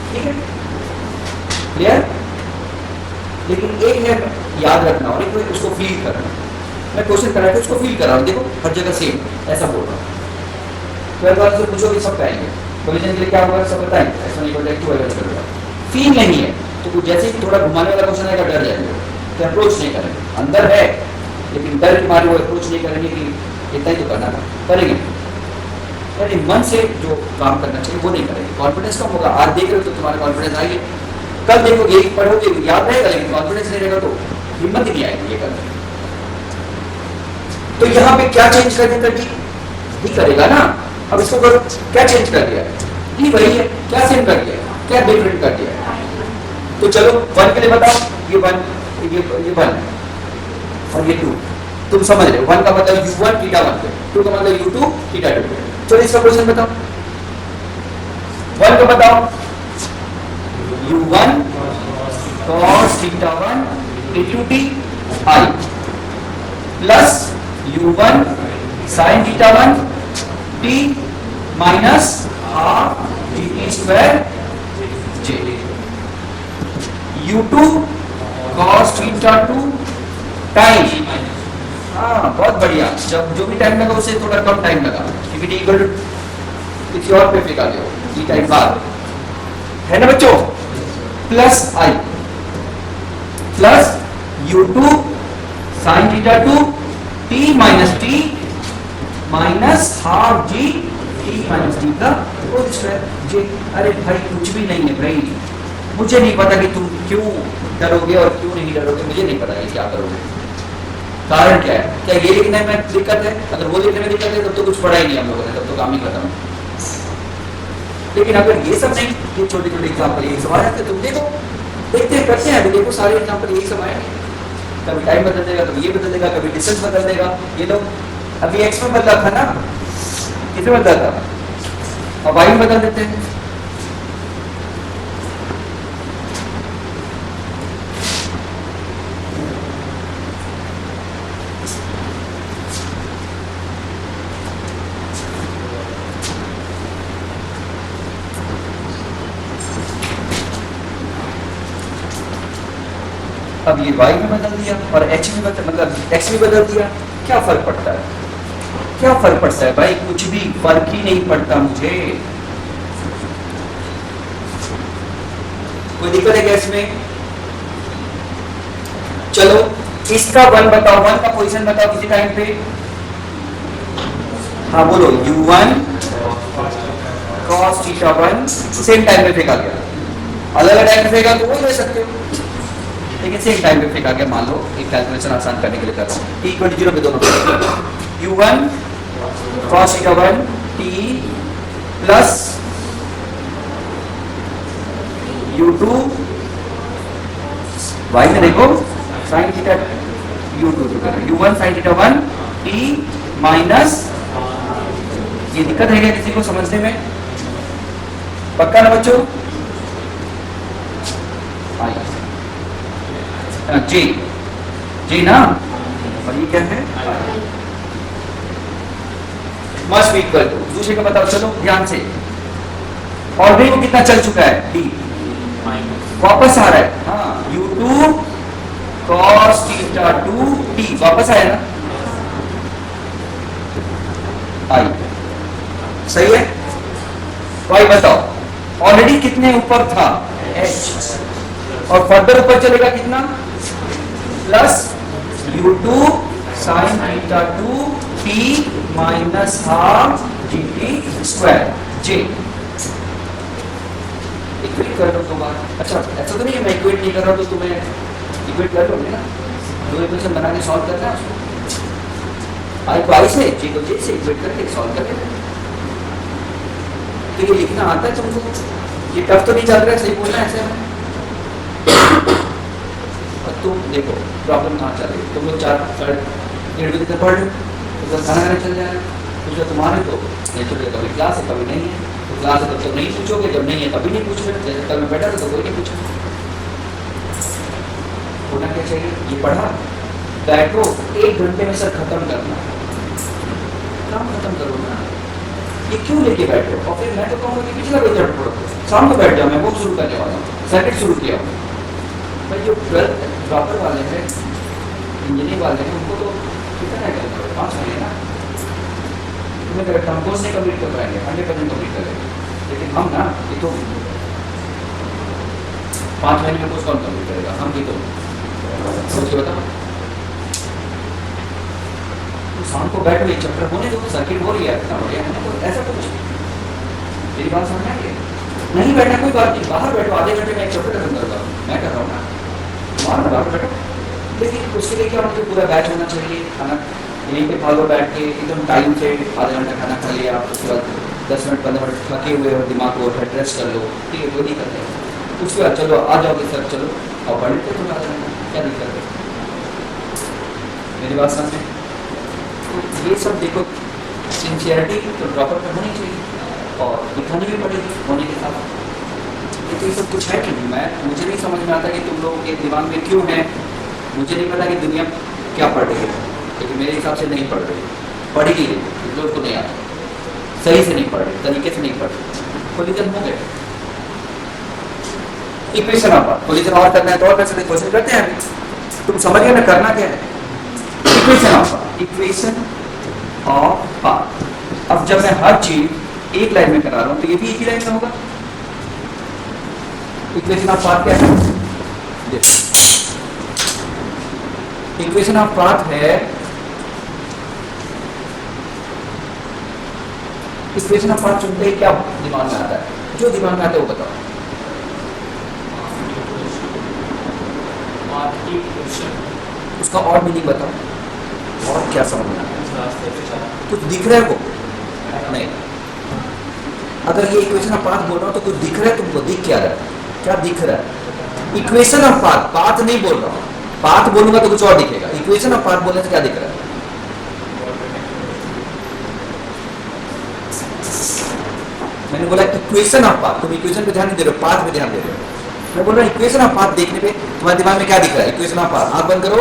ठीक है, क्लियर। लेकिन एक है याद रखना और एक है उसको फील करना। मैं क्वेश्चन करा के उसको फील कर रहा हूँ, देखो हर जगह सेम ऐसा बोल रहा हूँ। तो एक बार से पूछोगे सब कहेंगे, कोलिजन के लिए क्या होगा सब बताएंगे, x1 = x2 y1 = y2। Feel नहीं है तो जैसे ही थोड़ा घुमाने वाला क्वेश्चन आएगा डर जाएंगे, तो अप्रोच नहीं करेंगे, अंदर है लेकिन डर के मारे वो अप्रोच नहीं करेंगे कि इतना ही तो करना था, करेंगे यानी मन से जो काम करना चाहिए वो नहीं करेंगे, कॉन्फिडेंस कम होगा। आज देख रहे हो तो तुम्हारा कॉन्फिडेंस आएगी, कल देखोगे पढ़ोगे याद रहेगा, लेकिन कॉन्फिडेंस नहीं रहेगा तो हिम्मत ही नहीं आएगी ये करने। तो यहाँ पे क्या चेंज कर देगा? डी डी करेगा ना। अब इसको करो, क्या चेंज कर दिया? डी वही है, क्या सेम कर दिया, क्या डिफरेंट कर दिया? तो चलो वन के लिए बताओ, ये वन, ये वन और ये टू, तुम समझ रहे हो। वन का मतलब u1 थीटा 1 पे, टू का मतलब u2 थीटा 2 पे। चलो इसका क्वेश्चन बताओ, वन का बताओ, u1 cos theta 1 into t I plus u1 sin theta 1 t minus half dt square j, u2 cos theta 2 time, हाँ बहुत बढ़िया, जब जो भी टाइम लगा उससे थोड़ा कम टाइम लगा, क्योंकि टी इक्वल टू किसी और पे फेंका दो टी टाइम बाद, है ना बच्चों? Plus i plus u2 sin theta 2 t minus t minus half g t minus t का होल स्क्वायर जे। अरे भाई कुछ भी नहीं है भाई, मुझे नहीं पता कि तुम क्यों डरोगे और क्यों नहीं डरोगे, मुझे नहीं पता कि क्या करोगे, कारण क्या है? क्या ये लिखने में दिक्कत है? अगर वो लिखने में दिक्कत है तब तो कुछ पढ़ा ही नहीं हम लोगों ने, तब तो काम ही खत्म। लेकिन अगर ये सब नहीं, ये छोटे छोटे एग्जाम्पल यही सवाल है, तुम देखो, देखते हैं करते हैं, अभी देखो सारे एग्जाम्पल यही सब आएंगे, कभी टाइम बदल देगा, कभी ये बदल देगा, कभी डिस्टेंस बदल देगा। ये लो अभी एक्स में बदला था ना, किसमें बदला था, अब वाई में बदल देते हैं। अब ये y में बदल दिया और h में बदल, मतलब x में बदल दिया, क्या फर्क पड़ता है? क्या फर्क पड़ता है भाई? कुछ भी फर्क ही नहीं पड़ता मुझे। कोई दिक्कत है क्या इसमें? चलो इसका वन बताओ, वन का पोजीशन बताओ किसी टाइम पे। हाँ बोलो, u1 cos theta 1 same time पे फेंका गया, अलग अलग टाइम पे फेंका तो वो ले सकते हो, लेकिन सेम टाइम पे फेंका गया। मान लो एक कैलकुलेशन आसान करने के लिए कर रहा हूँ, t इक्वल टू 0 पे दोनों u1 cos theta 1 t plus u2 y में देखो sin थीटा u2 तो कर u1 sin theta 1 t minus, ये दिक्कत है क्या किसी को समझने में? पक्का ना बच्चों? जे जे ना, और ये क्या है? मस्ट बी इक्वल टू, दूसरे का बताओ चलो ध्यान से। ऑलरेडी वो कितना चल चुका है? डी वापस आ रहा है, हाँ u2 cos थीटा 2 t वापस आया ना, आई सही है। y बताओ, ऑलरेडी कितने ऊपर था? h, और फर्दर ऊपर चलेगा कितना? Plus u2 sin theta 2 t minus half dt square j। Equate कर लो दो बार। अच्छा ऐसा तो नहीं है मैं इक्वेट नहीं कर रहा तो तुम्हें इक्वेट कर लोगे ना, दो इक्वेशन बना के सॉल्व करना है उसको, आई को आई से जे को जे से इक्वेट करके सॉल्व कर लेना। तो ये लिखना आता है तुमको, ये टफ तो नहीं चल रहा है, सही बोलना है ऐसे में। और तुम देखो प्रॉब्लम कहाँ चल रही है, तुम लोग 4-3 बजे तक पढ़ लो, तो खाना खाने चल जाएगा, कुछ तुम्हारे तो नहीं तो कभी क्लास है कभी नहीं है, तो क्लास है तब तो नहीं पूछोगे, जब नहीं है तभी नहीं पूछ रहे, जैसे कल मैं बैठा था तो कोई नहीं पूछा। होना क्या चाहिए? ये पढ़ा बैठो 1 घंटे में सर खत्म करना, काम खत्म करो ना, ये क्यों लेके बैठे हो? और फिर मैं तो कहूँगा कि पिछला पेज पढ़ो, शाम को बैठ जाओ, मैं बुक शुरू करने वाला हूँ, सर्किट शुरू किया हूँ। भाई जो 12th ड्रॉपर वाले हैं, इंजीनियरिंग वाले हैं, उनको तो कितना है 5 महीने ना, तुम्हें करता हम कोर्स नहीं कंप्लीट कर पाएंगे, 100% कंप्लीट करेंगे, लेकिन हम ना ये तो 5 महीने में कोर्स कौन कंप्लीट करेगा? हम भी तो सोच के बताओ, शाम को बैठो, एक चैप्टर होने दो, सर्किट हो रही है, इतना बढ़िया है ना, तो ऐसा कुछ मेरी बात समझ आई है? नहीं बैठना कोई बात नहीं, बाहर बैठो, आधे घंटे में एक चैप्टर खत्म कर दो, मैं कर रहा हूँ ना, बाहर बैठो। लेकिन उसके लिए क्या मुझे पूरा बैच होना चाहिए, खाना यहीं पे खा लो बैठ के एकदम टाइम से, आधा घंटा खाना खा लिया, उसके बाद 10 मिनट 15 मिनट थके हुए हो, दिमाग को रेस्ट कर लो, ठीक है, कोई नहीं करते। उसके बाद चलो आ जाओगे सर, चलो और पढ़ लेते तो आधा घंटा, क्या दिक्कत है? मेरी बात समझ में? तो ये सब देखो, सिंसियरिटी तो ड्रॉपर पे होनी चाहिए और दिखानी भी पड़ेगी होने के साथ। लेकिन ये सब कुछ है कि नहीं, मुझे नहीं समझ में आता कि तुम लोगों के दिमाग में क्यों है। मुझे नहीं पता कि दुनिया क्या पढ़ रही है, लेकिन मेरे हिसाब से नहीं पढ़ रही, पढ़ ही नहीं रही, लोग को नहीं आता, सही से नहीं पढ़ रही, तरीके से नहीं पढ़ रही, कोलिजन हो गए। इक्वेशन ऑफ पाथ, कोलिजन और करना है तो और कर सकते, क्वेश्चन करते हैं अभी, तुम समझ गए ना करना क्या है। Equation of path, equation of path. अब जब मैं हर चीज एक लाइन में करा रहा हूं तो ये भी एक ही लाइन में होगा। इक्वेशन ऑफ पाथ क्या है? देखो इक्वेशन ऑफ पाथ है, इक्वेशन ऑफ पाथ सुनते ही क्या दिमाग में आता है? जो दिमाग में आता है वो बताओ। उसका और मीनिंग बताओ, और क्या समझ में आता है? कुछ दिख रहा है वो? नहीं। अगर ये इक्वेशन ऑफ पाथ बोल रहा हूं तो कुछ दिख रहा है तुमको? दिख क्या रहा है? क्या दिख रहा है? इक्वेशन ऑफ पाथ, पाथ नहीं बोल रहा हूं, पाथ बोलूंगा तो कुछ और दिखेगा, इक्वेशन ऑफ पाथ बोलने से क्या दिख रहा है? मैंने बोला इक्वेशन ऑफ पाथ, तुम इक्वेशन पे ध्यान नहीं दे रहे हो, पाथ पे ध्यान दे रहे हो। मैं बोल रहा हूँ इक्वेशन ऑफ पाथ देखने पे तुम्हारे दिमाग में क्या दिख रहा है? इक्वेशन ऑफ पाथ, आंख बंद करो,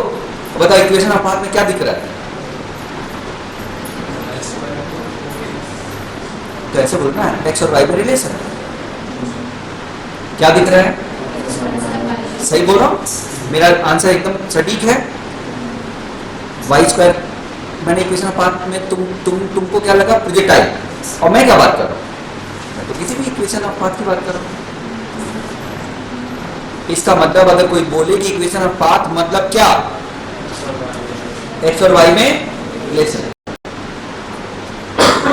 बताओ इक्वेशन ऑफ पाथ में क्या दिख रहा है? तो ऐसे बोलना है, एक्स और वाई का रिलेशन क्या दिख रहा है? सही बोल रहा हूँ? मेरा आंसर एकदम सटीक है। वाई स्क्वायर, मैंने इक्वेशन ऑफ पाथ में तुमको क्या लगा? प्रोजेक्टाइल। और मैं क्या बात कर रहा हूँ? मैं तो किसी भी इक्वेशन ऑफ पाथ की बात कर रहा हूँ। इसका मतलब अगर कोई बोले कि इक्वेशन ऑफ पाथ मतलब क्या, एक्स और वाई में रिलेशन,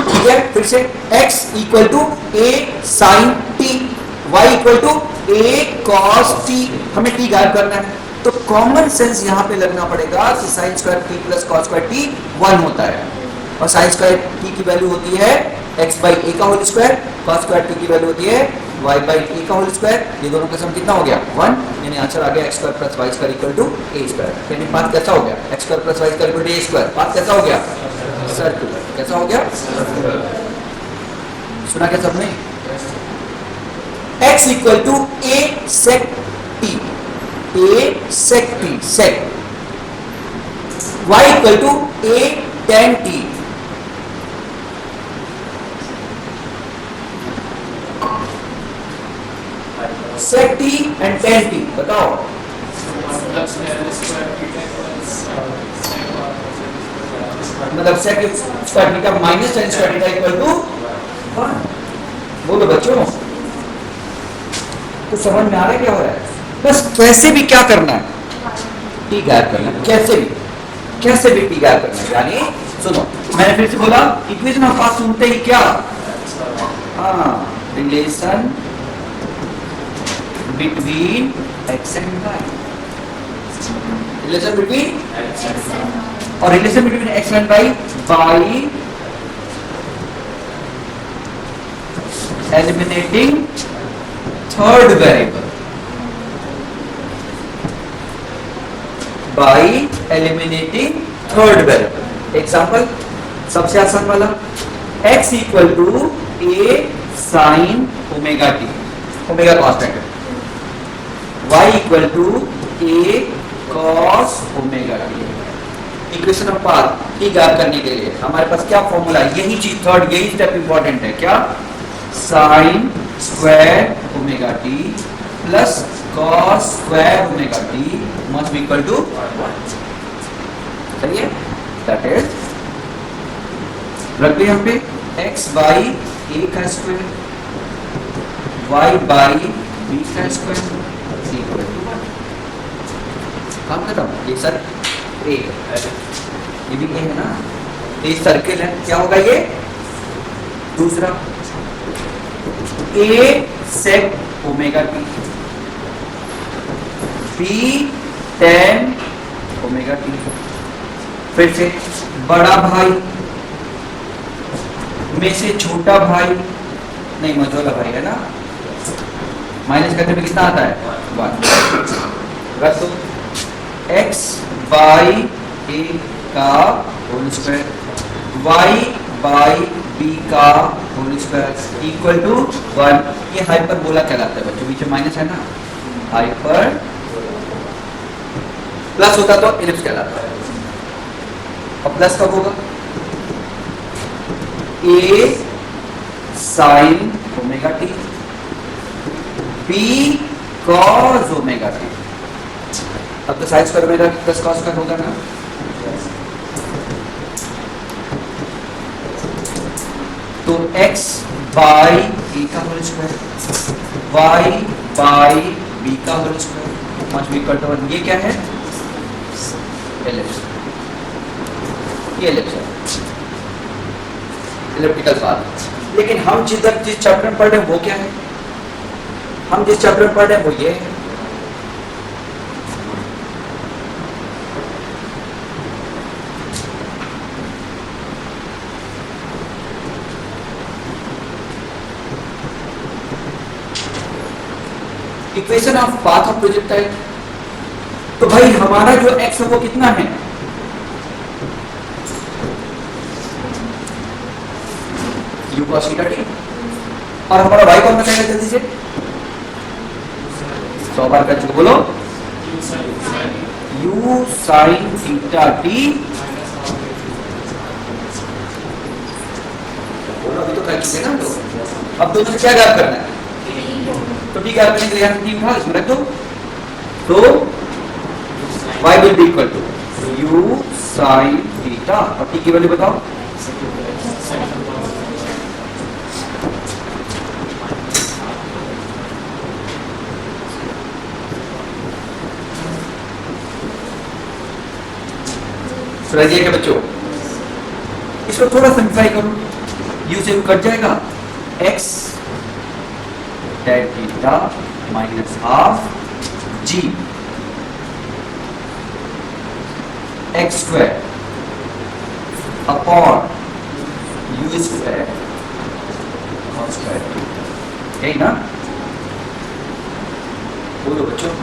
ठीक है? फिर से x equal to a sin t, y equal to a cos t, हमें t गायब करना है, तो कॉमन सेंस यहां पे लगना पड़ेगा कि sin square t plus cos square t 1 होता है, और sin स्क्वायर t की वैल्यू होती है x बाई a का whole square, cos square t की वैल्यू होती है y बाई a का होल स्क्वायर। ये दोनों का सम कितना हो गया? 1, यानी आंसर आ गया x square plus y square equal to a square. यानी पाथ कैसा हो गया? x square plus y square equal to a square. Path कैसा हो गया? सर्कुलर। कैसा हो गया? सुना क्या सबने? x equal to a sec t, a sec t, sec, y equal to a tan t, sec t and tan t, बताओ। मतलब sec square theta minus tan square theta equal to 1। बोलो बच्चों, कुछ समझ में आ रहा है क्या हो रहा है? बस कैसे भी क्या करना है? टी गायब करना है, कैसे भी टी गायब करना है। यानी सुनो, मैंने फिर से बोला इक्वेशन ऑफ पाथ सुनते ही क्या? हाँ, relation between x and y, relation between और relation between x and y by eliminating third variable, by eliminating third variable. Example सबसे आसान वाला, x equal to a sin omega t, omega constant है, y equal to a cos omega t। Equation of path t गायब करने के लिए हमारे पास क्या फॉर्मूला है? यही चीज, थर्ड, यही स्टेप इंपॉर्टेंट है। क्या? Sine square omega t plus cos square omega t must be equal to 1। चलिए, दैट इज रख दिए हम पे x बाई a का स्क्वायर, y बाई b का स्क्वायर इक्वल टू 1। काम खत्म। ये सर a, ये भी a है ना, ये सर्किल है, क्या होगा ये? दूसरा a sec omega t, b tan omega t. फिर से बड़ा भाई में से छोटा भाई, नहीं मझोला भाई है ना, माइनस करने में कितना आता है? 1। रख दो एक्स बाई ए का whole square, y by b का होल स्क्वायर इक्वल टू 1। ये हाइपरबोला कहलाता है बच्चों, बीच में माइनस है ना, हाइपर प्लस होता तो इलिप्स कहलाता है। और प्लस कब होगा? A sine omega t, b cos omega t. अब तो sine square omega plus cos square होगा ना। तो x बाई ए का whole square, y by b का whole square must be equal to 1। ये क्या है? एलिप्स। ये एलिप्स है, इलिप्टिकल पाथ। लेकिन हम जिस चैप्टर में पढ़ रहे हैं वो क्या है? हम जिस चैप्टर में पढ़ रहे हैं वो ये है। Equation of path of projectile. तो भाई हमारा जो x है वो कितना है? u cos theta t। और हमारा y कौन बताएगा जल्दी से? 100 बार कर चुके, बोलो। u sin theta t। बोलो, अभी तो कर चुके ना। तो अब दोनों से क्या ज्ञात करना है? तो ठीक है, करने के लिए यहाँ उठा इसमें रख दो। तो y will be equal to u sin theta और t की वैल्यू बताओ। समझिए क्या बच्चों? इसको थोड़ा सिंप्लीफाई करो, u से u कट जाएगा, x tan theta minus half g x square upon u square cos square, यही ना? बोलो बच्चों।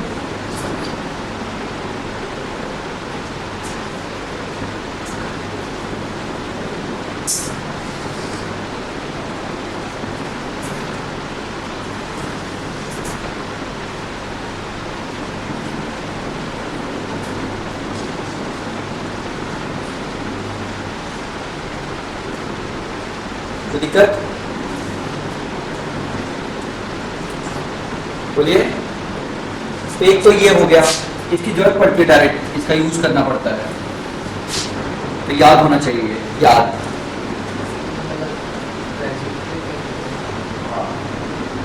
तो दिक्कत बोलिए। एक तो ये हो गया, इसकी जरूरत पड़ती है, डायरेक्ट इसका यूज करना पड़ता है, तो याद होना चाहिए। याद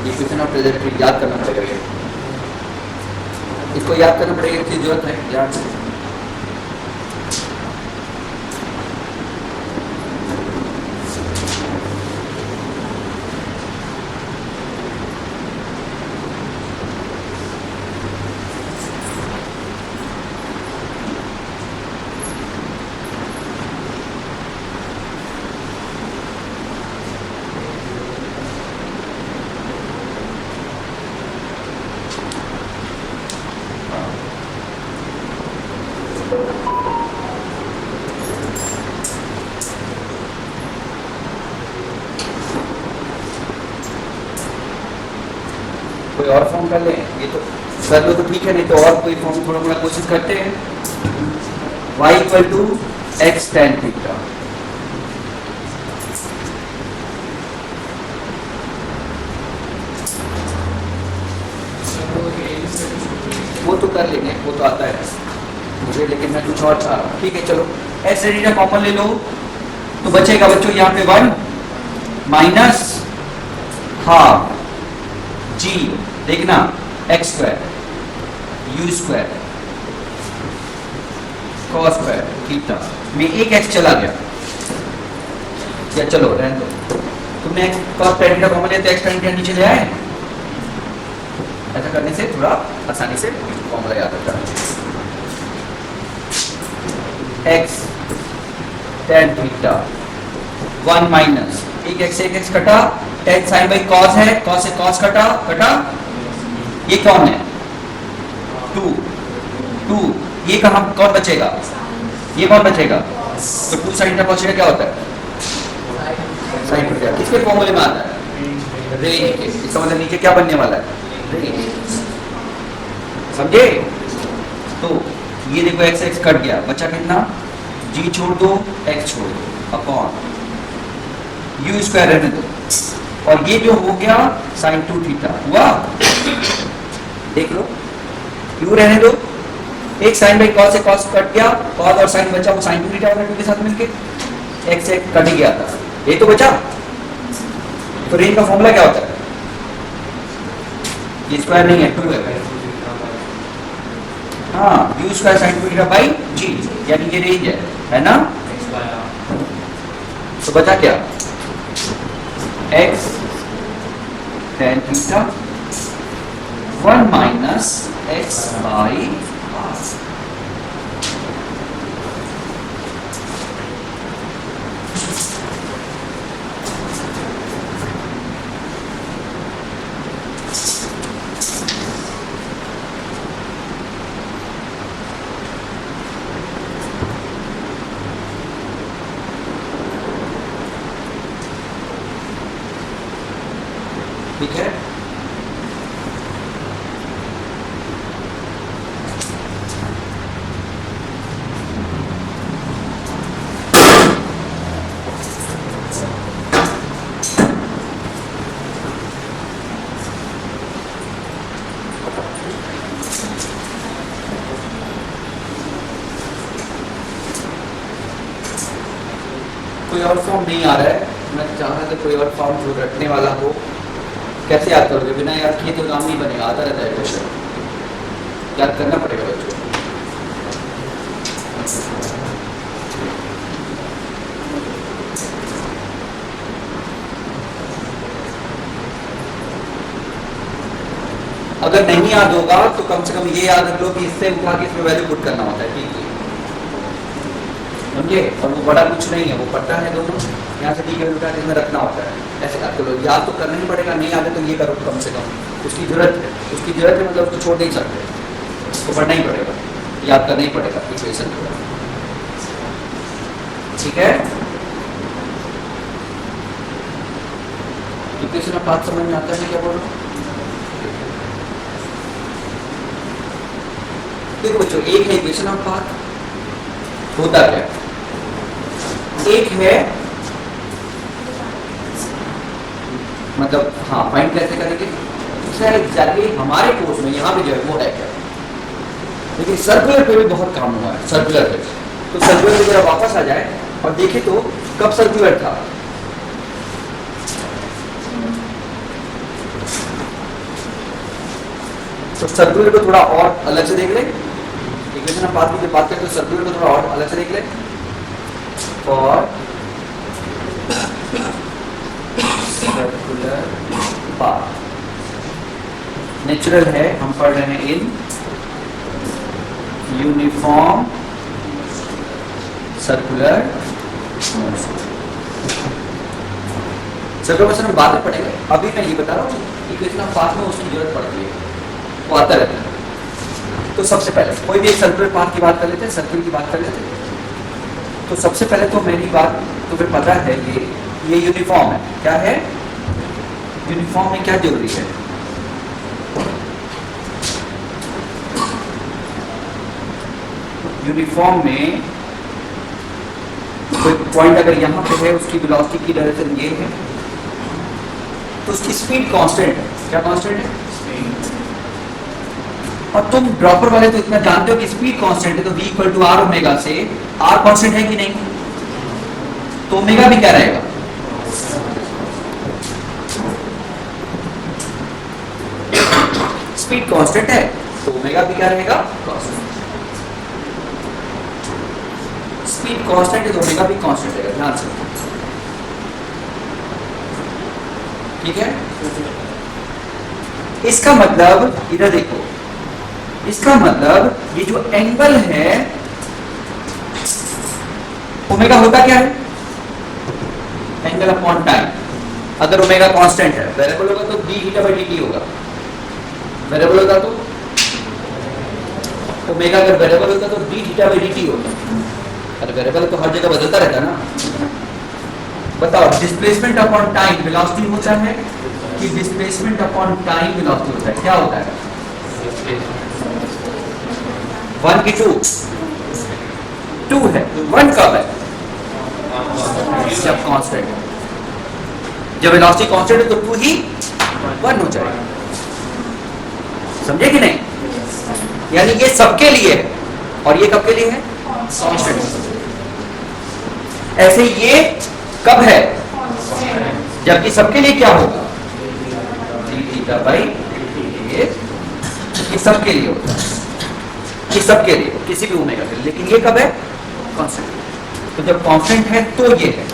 इक्वेशन ऑफ ट्रेजेक्टरी याद करना पड़ेगा, इसको याद करना पड़ेगा, इसकी जरूरत है याद। कोई और फॉर्म कर लें, ये तो कर लो तो ठीक है, नहीं तो और कोई फॉर्म थोड़ा मोड़ा कोशिश करते हैं। y equal to x tan theta, वो तो कर लेंगे, वो तो आता है मुझे, लेकिन मैं कुछ और चाह रहा हूँ। ठीक है चलो, एक्स थीटा कॉमन ले लो, तो बचेगा बच्चों यहाँ पे 1 माइनस हाफ जी, देखना x square you square cos square theta में एक एक्स चला गया, या चलो रहने दो, तुमने cos tan थीटा फॉर्मूला तो x tan थीटा नीचे ले आए। ऐसा करने से थोड़ा आसानी से फॉर्मूला याद रहता है। x tan थीटा 1 माइनस एक x कटा, tan sin बाई cos है, cos से cos कटा, ये कौन है 2, ये कहाँ कौन बचेगा, ये कौन बचेगा, तो 2 sin थीटा cos थीटा क्या होता है sin थीटा, किसके फॉर्मूले में आता है रेंज के। इसका मतलब नीचे क्या बनने वाला है रेंज, समझे। तो ये देखो x कट गया, बचा कितना g छोड़ दो x छोड़ दो अपॉन u स्क्वायर रहने दो, और ये जो हो गया sin 2 थीटा हुआ, देख लो u रहने दो, एक sin बाई cos से cos कट गया, cos और sin बचा वो sin 2 थीटा होगा 2 के साथ मिलके, x से कट गया था, ये तो बचा। तो रेंज का फॉर्मूला क्या होता है, ये स्क्वायर नहीं है 2 है, हाँ u square sin 2 theta by g, यानी ये रेंज है ना। तो बचा क्या x tan theta 1 minus x by r। ठीक है, कोई और फॉर्म नहीं आ रहा है, मैं चाह रहा था कोई और फॉर्म जो रखने वाला हो। कैसे याद करोगे, बिना याद किए तो काम नहीं बनेगा, आता रहता है क्वेश्चन, याद करना पड़ेगा बच्चों। अगर नहीं याद होगा तो कम से कम ये याद रख लो कि इससे उठा के इसमें वैल्यू पुट करना होता है, ठीक है समझे। और वो बड़ा कुछ नहीं है, वो पट्टा है दोनों, यहाँ से ठीक है उठा के इसमें रखना होता है। ऐसे याद करो, याद तो करना ही पड़ेगा, नहीं याद है तो ये करो कम से कम, उसकी जरूरत है मतलब उसको छोड़ नहीं सकते, उसको पढ़ना ही पड़ेगा, याद करना ही पड़ेगा इक्वेशन को, ठीक है। इक्वेशन ऑफ पाथ समझ में आता है क्या बोल रहा हूँ। देखो बच्चों, एक है इक्वेशन ऑफ पाथ, होता क्या, एक है मतलब हाँ फाइंड कैसे करेंगे, एग्जैक्टली हमारे कोर्स में यहाँ पे जो है वो है क्या, लेकिन सर्कुलर पे भी बहुत काम हुआ है, सर्कुलर पे। तो सर्कुलर पे जरा वापस आ जाए और देखे तो कब सर्कुलर था, तो सर्कुलर को थोड़ा और अलग से देख ले, इक्वेशन ऑफ पाथ की बात करें तो सर्कुलर को थोड़ा और अलग से देख ले। और सर्कुलर पाथ नेचुरल है, हम पढ़ रहे हैं in uniform circular circular motion हम बाद में पढ़ेंगे, अभी मैं ये बता रहा हूँ इक्वेशन ऑफ पाथ में उसकी जरूरत पड़ती है, वो आता रहता है। तो सबसे पहले कोई भी एक सर्कुलर पाथ की बात कर लेते हैं, सर्कल की बात कर लेते हैं। तो सबसे पहले तो मेरी बात तो फिर पता है ये यूनिफॉर्म है, क्या है यूनिफॉर्म में क्या जरूरी है, यूनिफॉर्म में कोई पॉइंट अगर यहाँ पे है, उसकी वेलोसिटी की डायरेक्शन ये है, तो उसकी स्पीड कांस्टेंट है, क्या कांस्टेंट है और तुम ड्रॉपर वाले तो इतना जानते हो कि स्पीड कांस्टेंट है, तो v equal to r omega से r कांस्टेंट है कि नहीं, तो ओमेगा भी क्या रहेगा, स्पीड कांस्टेंट है तो ओमेगा भी क्या रहेगा कांस्टेंट, स्पीड कांस्टेंट है तो ओमेगा भी कांस्टेंट रहेगा, ध्यान से। ठीक है? इसका मतलब इधर देखो, इसका मतलब ये जो एंगल है ओमेगा होता क्या है? Angle upon time. अगर ओमेगा कांस्टेंट है, वेरिएबल होगा तो डी थीटा बाई dt होगा। वेरिएबल होगा तो ओमेगा अगर वेरिएबल होता तो डी थीटा बाई dt होगा। अरे वेरिएबल तो हर जगह बदलता रहता है ना। बताओ डिस्प्लेसमेंट अपॉन टाइम वेलोसिटी होता है कि डिस्प्लेसमेंट अपॉन टाइम वेलोसिटी होता है? क्या होता है? 1 की 2 है, 1 कब है? जब कांस्टेंट है। जब वेलोसिटी कांस्टेंट है तो 2 ही 1 हो जाएगा। समझे कि नहीं? यानी ये सबके लिए है और ये कब के लिए है? कांस्टेंट। ऐसे ये कब है? जबकि सबके लिए क्या होगा? डी थीटा बाई ये सबके लिए होता है, ये सबके लिए किसी भी ओमेगा के लिए। लेकिन ये कब है? कांस्टेंट। तो जब कांस्टेंट है तो ये है।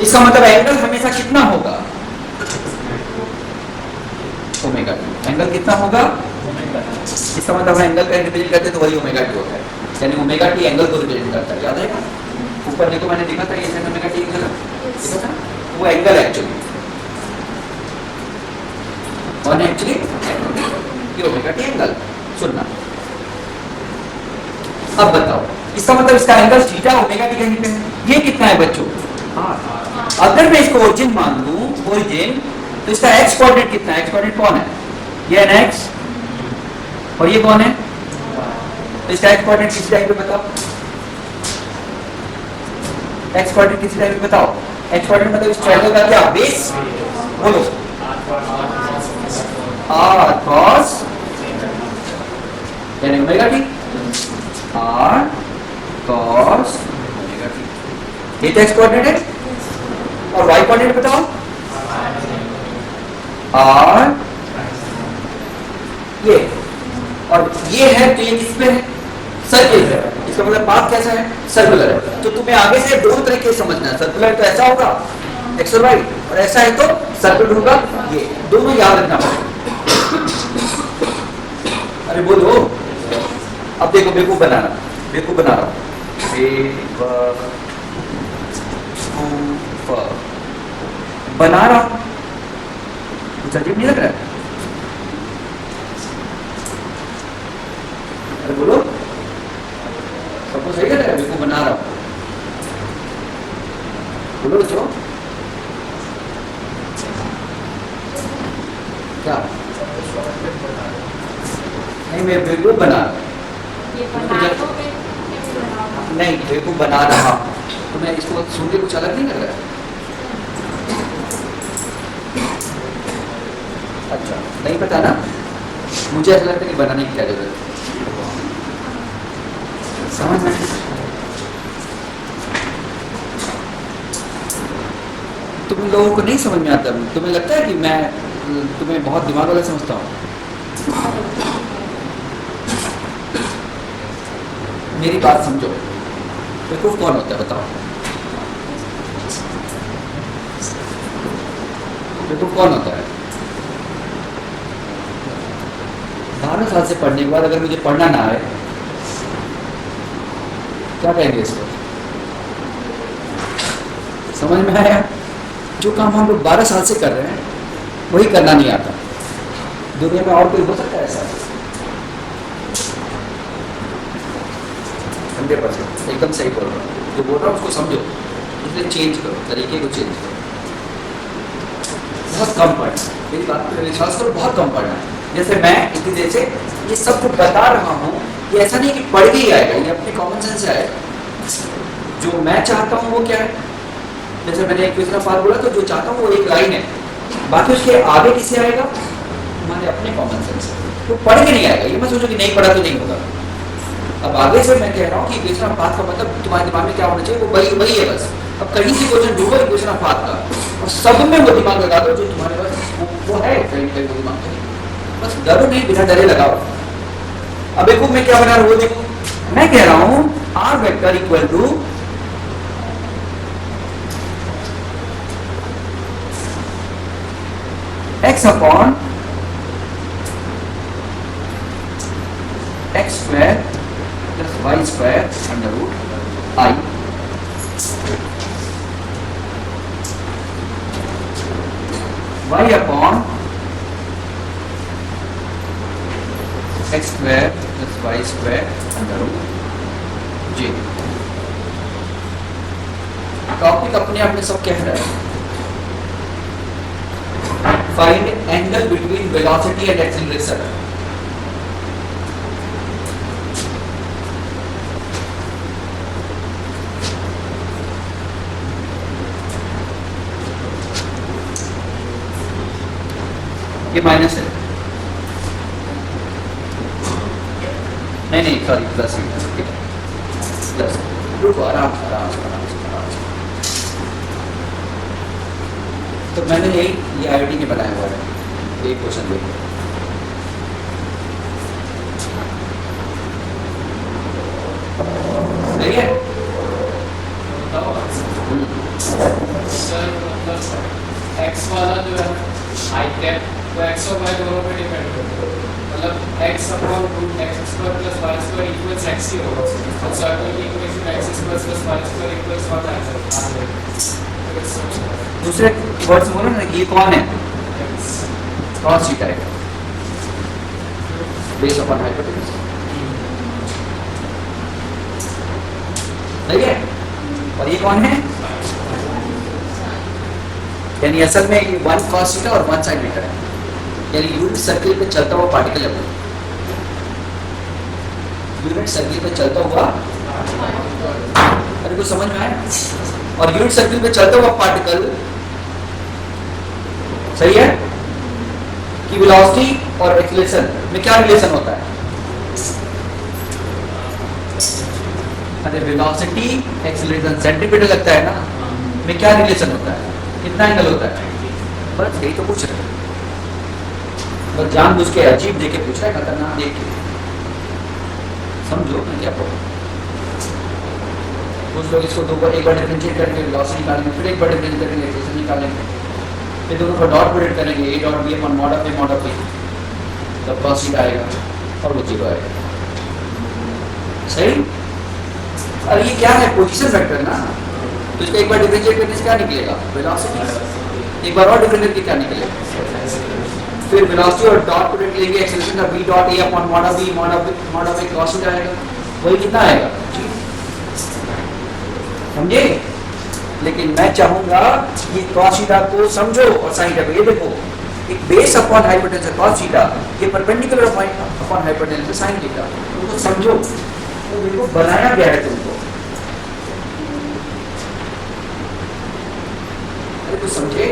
इसका मतलब एंगल हमेशा कितना होगा? Omega T. एंगल कितना होगा? इसका मतलब एंगल का रिप्रेजेंट करते तो वही ओमेगा टी होता है। यानी ओमेगा टी एंगल को रिप्रेजेंट करता है। याद है? ऊपर देखो मैंने लिखा था ये ओमेगा टी एंगल देखा था, वो एंगल एक्चुअली और एक्चुअली ये ओमेगा टी एंगल। सुनना, अब बताओ इसका मतलब इसका एंगल थीटा ओमेगा टी कहीं पे है। ये कितना है बच्चों? अगर मैं इसको ओरिजिन मान लूं, ओरिजिन, तो इसका एक्स कोऑर्डिनेट कितना है? एक्स कोऑर्डिनेट कौन है? ये है एक्स और ये कौन है? तो इसका एक्स कोऑर्डिनेट किस टाइम पे बताओ? एक्स कोऑर्डिनेट किस टाइम पे बताओ? एक्स कोऑर्डिनेट मतलब इस ट्रायंगल का क्या बेस? बोलो। r cos यानी omega T, r cos omega T. ये तो एक्स कोऑर्डिनेट है। और वाई कोऑर्डिनेट बताओ? r ये और ये है, तो ये किस पे है? सर्किल है। इसका मतलब पाथ कैसा है? सर्कुलर है। तो तुम्हें आगे से दो तरीके से समझना है। सर्कुलर है तो ऐसा होगा एक्स और वाई, और ऐसा है तो सर्कुलर होगा ये। दोनों याद रखना पड़ेगा। अरे बोलो, अब देखो बेवकूफ बना रहा हूं, बेवकूफ बना रहा हूं। कुछ अजीब नहीं लग रहा है? अरे बोलो, सबको सही लग रहा है? बेवकूफ बना रहा हूं, बोलो बच्चों। क्या? नहीं, मैं बेवकूफ बना रहा हूं। नहीं, बेवकूफ बना रहा हूं। तो मैं इसको सुन के कुछ अलग नहीं लग रहा है? अच्छा, नहीं पता ना? मुझे ऐसा लगता है कि बनाने की क्या जरूरत है। समझ में? तुम लोगों को नहीं समझ में आता? तुम्हें लगता है कि मैं तुम्हें बहुत दिमाग वाला समझता हूँ? मेरी बात समझो। बेवकूफ कौन होता है बताओ? बेवकूफ कौन होता है? 12 साल से पढ़ने के बाद अगर मुझे पढ़ना ना आए, क्या कहेंगे इसको? समझ में आया? जो काम हम लोग 12 साल से कर रहे हैं वही करना नहीं आता। दुनिया में और कोई हो सकता है ऐसा? 100% एकदम सही बोल रहा हूँ। जो बोल रहा हूँ उसको समझो, इसलिए चेंज करो, तरीके को चेंज करो। बहुत कम पढ़ना, मेरी बात पर विश्वास करो, बहुत कम पढ़ना है। जैसे मैं इतनी देर से ये सब कुछ बता रहा हूँ, ये ऐसा नहीं कि पढ़ के ही आएगा, ये अपने कॉमन सेंस से आएगा। जो मैं चाहता हूँ वो क्या है? जैसे मैंने एक दूसरा पार बोला, तो जो चाहता हूँ वो एक लाइन है, बाकी उसके आगे किससे आएगा? हमारे अपने कॉमन सेंस से। तो पढ़ के नहीं आएगा, ये मत सोचो कि नहीं पढ़ा तो नहीं होगा। अब आगे से मैं कह रहा हूँ कि इक्वेशन ऑफ पाथ का मतलब तुम्हारे दिमाग में क्या होना चाहिए, वो वही है बस। अब कहीं से क्वेश्चन ढूंढो इक्वेशन ऑफ पाथ का, और सब में वो दिमाग लगा दो जो तुम्हारे पास वो है, कहीं कहीं वो दिमाग में। बस डरो नहीं, बिना डरे लगाओ। अब देखो मैं क्या बना रहा हूँ, वो देखो। मैं कह रहा हूँ r vector equal to x upon x square plus y square under root i, y upon x square plus y square under root j. Topic अपने आप में सब कह रहा है, find angle between velocity and acceleration. ये minus है, नहीं सॉरी प्लस प्लस। रुको आराम से आराम से आराम से आराम से। तो मैंने ये आईआईटी ने बनाया हुआ है, एक क्वेश्चन देखो। सही है? सर मतलब x वाला जो है आई कैप तो x और y दोनों पे डिपेंड करता है, मतलब x upon root x square plus y square equals x ही होगा। और सर्कल की equation x square plus y square equals what answer. दूसरे वर्ड्स बोलो ना कि ये कौन है, कॉस थीटा है बेस अपॉन हाइपोटेन्यूज। सही है? और ये कौन है, यानी असल में ये वन कॉस थीटा और वन साइन थीटा है, यानी यूनिट सर्किल पे चलता हुआ पार्टिकल है, यूनिट सर्किल पे चलता हुआ, अरे कुछ समझ में आया? और यूनिट सर्किल पे चलता हुआ पार्टिकल, सही है, कि वेलोसिटी और एक्सीलरेशन में क्या रिलेशन होता है? अरे वेलोसिटी एक्सीलरेशन सेंटीमीटर लगता है ना, में क्या रिलेशन होता है, कितना एंगल होता है? बस यही तो पूछ रहे हैं, बस जानबूझ के अजीब देके पूछ रहा है, खतरनाक देख के। समझो मैं क्या बोल, कुछ लोग इसको दो बार, एक बार डिफरेंशिएट करेंगे वेलोसिटी निकालेंगे, फिर एक बार डिफरेंशिएट करेंगे एक्सीलरेशन निकालेंगे, फिर दोनों को डॉट प्रोडक्ट करेंगे, a dot b upon mod of a mod of a, तब कॉस थीटा आएगा और वो जीरो आएगा। सही? और ये क्या है, पोजीशन वेक्टर ना, तो इसका एक बार डिफरेंशिएट करने से क्या निकलेगा, वेलोसिटी। एक बार और डिफरेंशिएट करके क्या निकलेगा, फिर वेलोसिटी और डॉट प्रोडक्ट लेंगे एक्सीलरेशन का, v dot A upon mod of A cos theta आएगा, वही कितना आएगा, समझे? लेकिन मैं चाहूंगा ये कॉस थीटा को समझो और साइन थीटा को, ये देखो एक बेस अपॉन हाइपोटेन्यूज है कॉस थीटा, ये परपेंडिकुलर अपॉन हाइपोटेन्यूज है साइन थीटा, तुमको समझो, तो देखो बनाया गया है तुमको, अरे कुछ समझे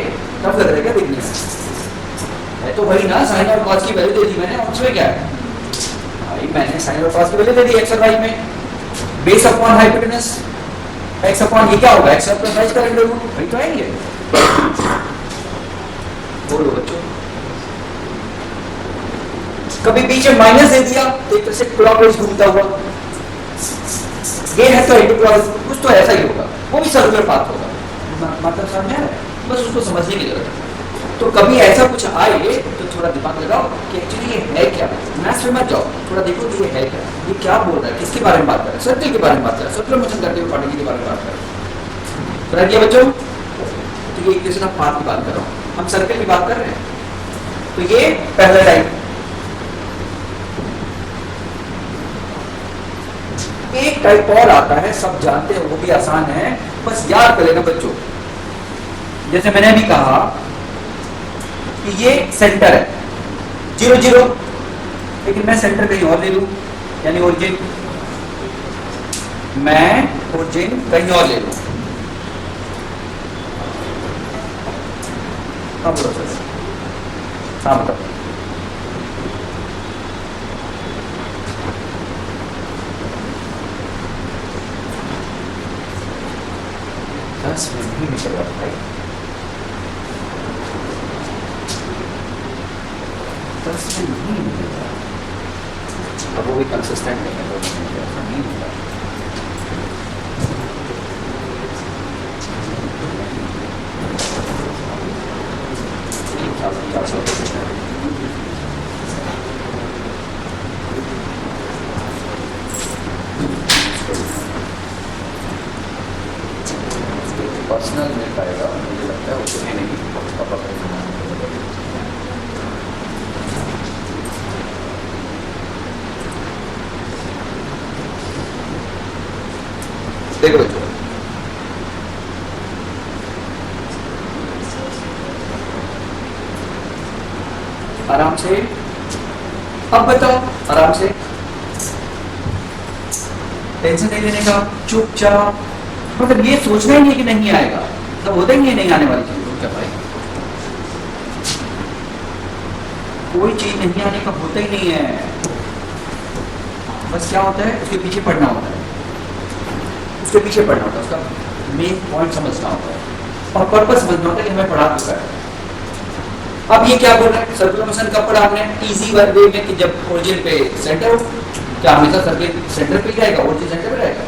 तब लग रहा है क्या देखने में? तो वही ना, साइन और कॉस की वैल्यू दे दी मैंने, उसमें क्या है भाई, मैंने साइन और कॉस की वैल्यू दे दी एक्स और वाई में, base upon hypotenuse x upon ये क्या होगा, एक्स प्लस वाई का अंडर रूट, वही तो आएंगे। बोलो बच्चों, कभी पीछे माइनस दे दिया तो एक तरह से क्लॉकवाइज घूमता हुआ, ये है तो एंटी क्लॉकवाइज, कुछ तो ऐसा ही होगा, वो भी सर्कुलर पाथ होगा, मतलब समझ में आ रहा है? बस उसको समझने की जरूरत है। तो कभी ऐसा कुछ आए तो थोड़ा दिमाग लगाओ कि एक्चुअली ये है क्या, मैथ्स में मत जाओ, थोड़ा देखो कि ये है क्या, ये क्या बोल रहा है, किसके बारे में बात कर रहा है, सर्कल के बारे में बात कर रहा है, सर्कुलर मोशन करते हुए पार्टिकल के बारे में बात कर रहा है। तो बच्चों, तो ये इक्वेशन ऑफ पाथ की बात कर रहा हूँ, हम सर्कल की बात कर रहे हैं। तो ये पहला टाइप, एक टाइप और आता है, सब जानते हैं, वो भी आसान है, बस याद कर लेना बच्चों। जैसे मैंने अभी कहा कि ये सेंटर है 0 0, लेकिन मैं सेंटर कहीं और ले लूं, यानी ओरिजिन, मैं ओरिजिन कहीं और ले लूं, हाँ बोलो सर, हाँ बताओ। दस मिनट ही निकल रहा भाई, 10 मिनट नहीं निकल रहा, अब वो भी कंसिस्टेंट नहीं है, ऐसा नहीं होता। क्या पर्सनल मिल पाएगा मुझे लगता है, उसमें नहीं पापा का देखो बच्चों, आराम से, अब बताओ आराम से, टेंशन नहीं लेने का, चुपचाप, मतलब ये सोचना ही नहीं कि नहीं आएगा, मतलब होता ही नहीं आने वाली चीज, चुपचाप आएगी, कोई चीज नहीं आने का होता ही नहीं है, बस क्या होता है उसके पीछे पढ़ना होता है, उसके पीछे पढ़ना होता है, उसका मेन पॉइंट समझना होता है और पर्पस समझना होता है कि हमें पढ़ा चुका है। अब ये क्या बोल रहा है, सर्कुलर मोशन कब पढ़ा हमने, इजी वे में कि जब ओरिजिन पे सेंटर हो, क्या हमेशा सर्किल सेंटर पे जाएगा, ओरिजिन सेंटर पे रहेगा,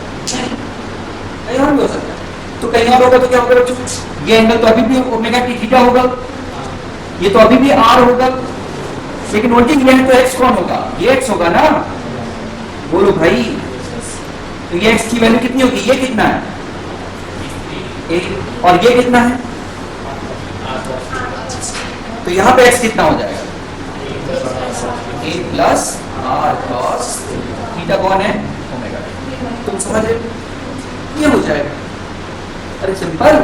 कहीं और भी हो सकता है, तो कहीं और होगा तो क्या होगा बच्चों, ये एंगल तो अभी भी ओमेगा टी थीटा होगा, ये तो अभी भी आर होगा, लेकिन ओरिजिन ये है तो एक्स कौन होगा, ये एक्स होगा ना, बोलो भाई, तो ये एक्स की वैल्यू कितनी होगी, ये कितना है एक, और ये कितना है, तो यहाँ पे x कितना हो जाएगा, a plus r cos theta कौन है, ओमेगा, तुम समझ रहे, ये हो जाएगा, अरे सिंपल,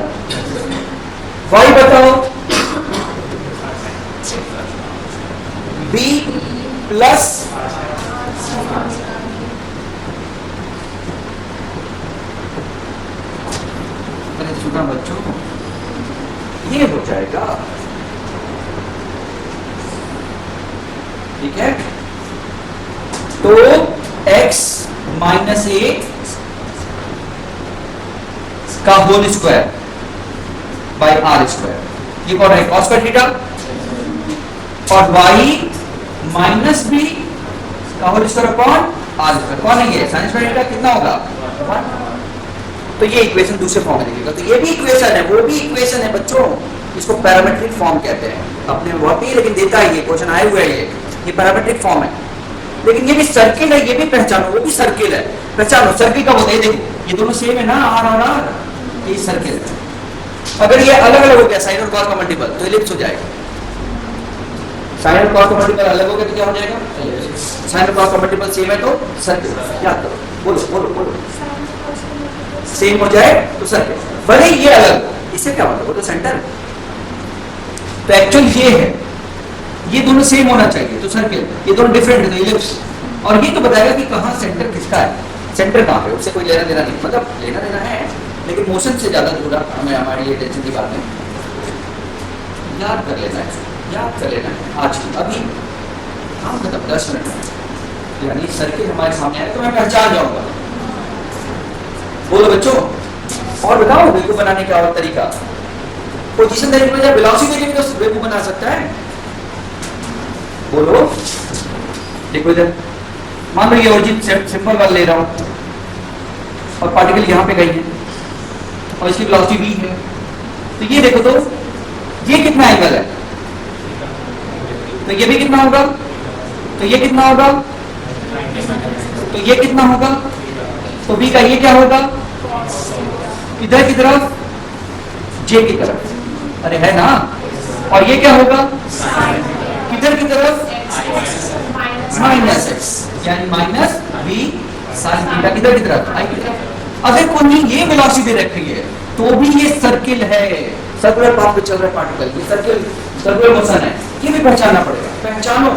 y बताओ, b प्लस अरे सुना बच्चों, ये हो जाएगा, ठीक है, तो x माइनस ए का whole square by r square, ये कौन है, कॉस स्क्वायर थीटा, और y माइनस बी का whole square upon r square, कौन है ये, साइन स्क्वायर थीटा, कितना होगा 1, तो ये इक्वेशन दूसरे फॉर्म में लिखेगा, तो ये भी इक्वेशन है, वो भी इक्वेशन है बच्चों, इसको पैरामेट्रिक फॉर्म कहते हैं, अपने बहुत ही लेकिन देता है, ये क्वेश्चन आए हुए हैं, ये पैरामेट्रिक फॉर्म है, लेकिन ये भी सर्किल है, ये भी पहचानो, वो भी सर्किल है, पहचानो सर्किल कब होता है, देखो ये दोनों सेम है ना, आर और आर, ये सर्किल है, अगर ये अलग अलग हो गया साइन और कॉस का मल्टीपल तो एलिप्स हो जाएगा, साइन और कॉस का मल्टीपल अलग हो गया तो क्या हो जाएगा, साइन और कॉस का मल्टीपल सेम है तो सर्किल, याद करो, बोलो बोलो बोलो, सेम हो जाए तो सर्किल, भले ये अलग, इससे क्या मतलब, वो तो सेंटर, तो एक्चुअल ये है, ये दोनों सेम होना चाहिए तो सर्किल, ये दोनों डिफरेंट है तो इलिप्स, और ये तो बताएगा कि कहाँ सेंटर किसका है, सेंटर कहाँ पे, उससे कोई लेना देना नहीं, मतलब लेना देना है लेकिन मोशन से ज्यादा जुड़ा, हमें हमारी ये टेंशन की बात नहीं, याद कर लेना है, याद कर लेना है आज की, अभी हाँ मतलब 10 मिनट में, यानी सर्किल हमारे सामने आए तो मैं पहचान जाऊंगा, बोलो बच्चों, और बताओ वेवफॉर्म बनाने का और तरीका, पोजीशन देने में वेलोसिटी देके भी तो वेवफॉर्म बना सकता है, बोलो, देखो इधर, मान लो ये ओरिजिन सिंपल वाला ले रहा हूं और पार्टिकल यहां पे गई है और इसकी वेलोसिटी v है, तो ये देखो तो ये कितना एंगल है, तो ये भी कितना होगा, तो ये कितना होगा, तो ये कितना होगा, तो v का ये क्या होगा, इधर की तरफ j की तरफ, अरे है ना, और ये क्या होगा, इधर की तरफ माइनस एक्स, यानी माइनस v साइन थीटा, किधर की तरफ, आई की तरफ, अगर कोई ये वेलोसिटी रख रही है तो भी ये सर्किल है, सर्कुलर पाथ पे चल रहा है पार्टिकल, ये सर्किल सर्कुलर मोशन है, ये भी पहचानना पड़ेगा, पहचानो,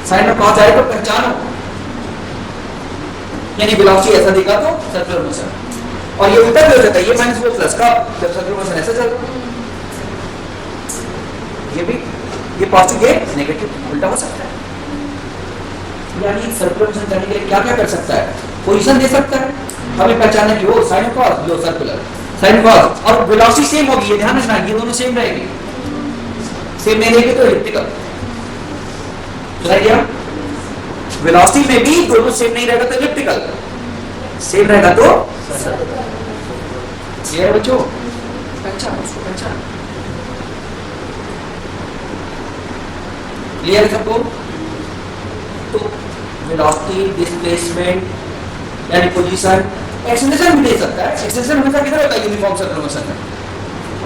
साइन और कॉस आए तो पहचानो, यानी वेलोसिटी ऐसा दिखा तो सर्कुलर मोशन, और ये उल्टा भी हो जाता है, ये माइनस वो प्लस का, जब सर्कुलर मोशन ऐसा चल रहा है, ये भी, ये पॉजिटिव ये नेगेटिव उल्टा हो सकता है, यानी सर्कुलर मोशन करने के लिए क्या क्या कर सकता है, पोजीशन दे सकता है, हमें पहचानना कि वो साइन कॉस, यो सर्कुलर साइन कॉस, और वेलोसिटी सेम होगी, ये ध्यान रखना, ये दोनों सेम रहेगी, सेम नहीं रहेगी तो एलिप्टिकल, समझ गया, वेलोसिटी में भी दोनों सेम नहीं रहेगा तो एलिप्टिकल, सेम रहेगा तो ये है बच्चों, पहचान उसको, पहचान, क्लियर है सबको, तो वेलोसिटी, डिस्प्लेसमेंट यानी पोजीशन, एक्सेलरेशन भी दे सकता है, एक्सेलरेशन हमेशा किधर होता है, यूनिफॉर्म सर्कुलर मोशन में,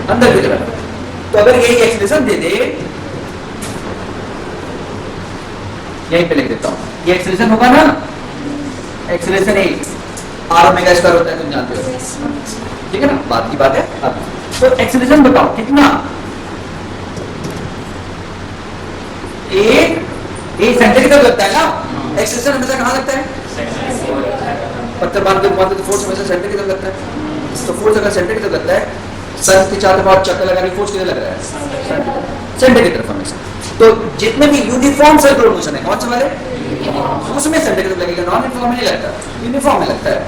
अंदर की तरफ। तो अगर यही एक्सप्रेशन दे दे, यहीं पे लिख देता हूं, ये एक्सप्रेशन होगा ना, expression A R omega square होता है, तुम जानते हो, ठीक है ना, बात की बात है। अब तो एक्सप्रेशन बताओ कितना, ए सेंटर की तरफ लगता है ना, एक्सप्रेशन हमेशा कहां लगता है, पत्थर बांध के घुमाते तो फोर्स हमेशा सेंटर की तरफ लगता है। तो फोर्स अगर सेंटर की तरफ लगता है, सर के चारों तरफ चक्कर लगाने फोर्स किधर लग रहा है, सेंटर की तरफ हमेशा। तो जितने भी यूनिफॉर्म सर्कुलर मोशन है, कौन से वाले, उसमें सेंटर की तरफ लगेगा, नॉन यूनिफॉर्म में नहीं लगता, यूनिफॉर्म में लगता है।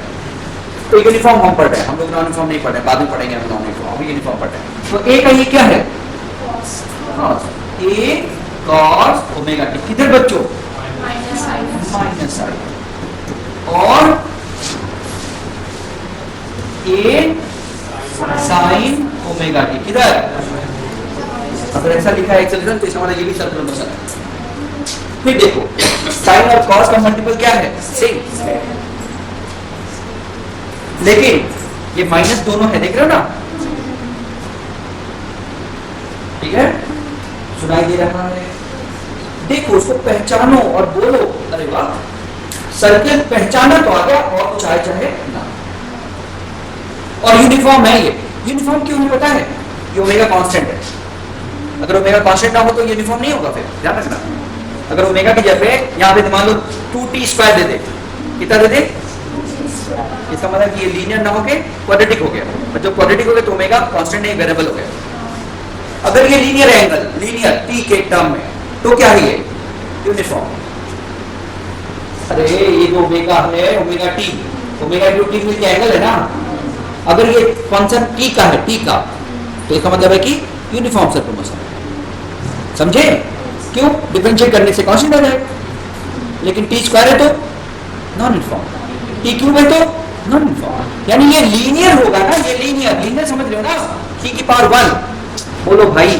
तो यूनिफॉर्म हम पढ़ रहे हैं, हम लोग नॉन यूनिफॉर्म नहीं पढ़ रहे हैं, बाद में पढ़ेंगे हम नॉन यूनिफॉर्म, अभी यूनिफॉर्म पढ़ रहे हैं। तो ए का ये क्या है, ए कॉस ओमेगा टी, किधर बच्चों, माइनस आई, और ए साइन ओमेगा टी किधर, अगर ऐसा लिखा है एक्सेलरेशन तो इसका मतलब ये भी सर्कुलर मोशन है। फिर देखो साइन और कॉस का मल्टीपल क्या है, सेम, लेकिन ये माइनस दोनों है, देख रहे हो ना, ठीक है, सुनाई दे रहा है, देखो उसको पहचानो और बोलो, अरे वाह, सर्किल पहचाना तो आ गया, और कुछ आए चाहे ना। और यूनिफॉर्म है ये, यूनिफॉर्म क्यों नहीं पता है, ये ओमेगा कांस्टेंट है, अगर ओमेगा कांस्टेंट ना हो तो यूनिफॉर्म नहीं होगा, फिर ध्यान रखना। अगर ओमेगा की जगह यहाँ पे मान लो 2t² दे दे, कितना दे दे, इसका मतलब कि ये लीनियर ना होके क्वाड्रेटिक हो गया, और जब क्वाड्रेटिक हो गया तो ओमेगा कांस्टेंट नहीं वेरिएबल हो गया। अगर ये लीनियर एंगल, लीनियर t के टर्म में, तो क्या है ये, यूनिफॉर्म। अरे ये जो ओमेगा है, omega t, omega two t में क्या एंगल है ना, अगर ये फंक्शन t का है, t का, तो इसका मतलब है कि यूनिफॉर्म सर्कुलर मोशन, समझे, क्यों, डिफरेंशिएट करने से कांस्टेंट आ जाएगा, लेकिन t² है तो नॉन यूनिफॉर्म, t³ है तो नॉन यूनिफॉर्म, यानी ये लीनियर होगा ना, ये लीनियर, लीनियर समझ रहे हो ना, t की पावर 1, बोलो भाई,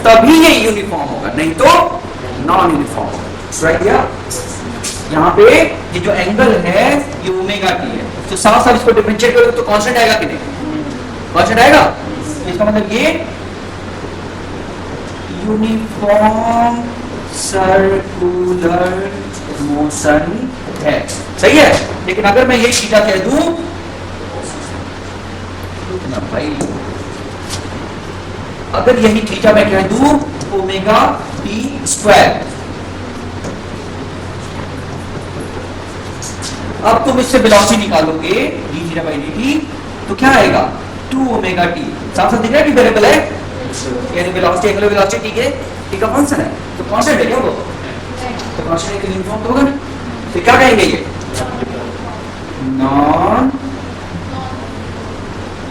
तभी ये यूनिफॉर्म होगा, नहीं तो नॉन यूनिफॉर्म होगा। राइट दिया, यहाँ पे ये जो एंगल है ये ओमेगा टी है, तो साफ साफ इसको डिफरेंशिएट करो तो कांस्टेंट आएगा कि नहीं, कांस्टेंट आएगा, इसका मतलब ये यूनिफॉर्म सर्कुलर मोशन है, सही है। लेकिन अगर मैं ये थीटा कह दूं ना भाई, अगर यही थीटा मैं कह दूं ओमेगा t², अब तुम इससे वेलोसिटी निकालोगे d(θ/dt), तो क्या आएगा 2 ओमेगा टी, साफ साफ दिख रहा है कि वेरिएबल है, यानी वेलोसिटी एंगुलर वेलोसिटी ठीक है, टी का फंक्शन है, तो कांस्टेंट है क्या वो, तो कांस्टेंट है, यूनिफॉर्म तो होगा ना, तो क्या कहेंगे ये नॉन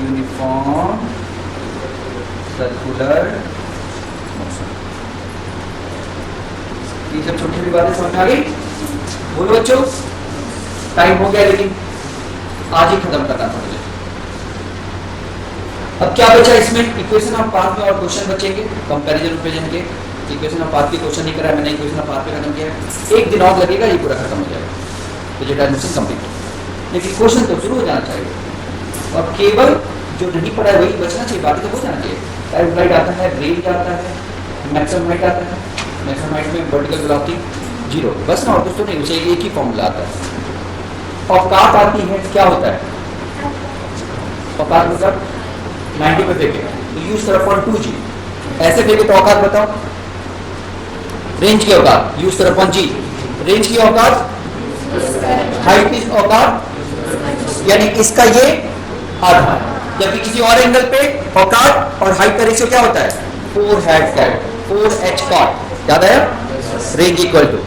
यूनिफॉर्म सर्कुलर मोशन। ये सब छोटी छोटी बातें समझ में आ गई, बोलो बच्चों, टाइम हो गया लेकिन आज ही खत्म करना था मुझे। अब क्या बचा इसमें, इक्वेशन ऑफ पाथ में और क्वेश्चन बचेंगे, कंपैरिजन रिप्रेजेंट के, इक्वेशन ऑफ पाथ की क्वेश्चन नहीं करा है मैंने, इक्वेशन ऑफ पाथ पे खत्म किया है, एक दिन और लगेगा, ये पूरा खत्म हो जाएगा, डिजिटाइजेशन कंप्लीट, लेकिन क्वेश्चन तो शुरू हो जाना चाहिए, और केवल जो नहीं पढ़ा है वही बचना चाहिए, बाकी तो हो जाना चाहिए। टाइम फ्लाइट आता है, रेंज आता है, मैक्सिमम हाइट आता है, मैक्सिमम हाइट में वर्टिकल वेलोसिटी 0, बस ना, और कुछ तो नहीं, उसे एक ही फॉर्मूला आता है। औकात आती है, क्या होता है औकात, मतलब 90 पे फेंके तो यूज कर अपॉन 2g, ऐसे फेंके तो औकात बताओ, रेंज की औकात यूज कर अपॉन g, रेंज की औकात, हाइट की औकात, यानी इसका ये आधा, जबकि किसी और एंगल पे औकात और हाइट का रेशियो क्या होता है 4h cot, याद आया, रेंज इक्वल टू,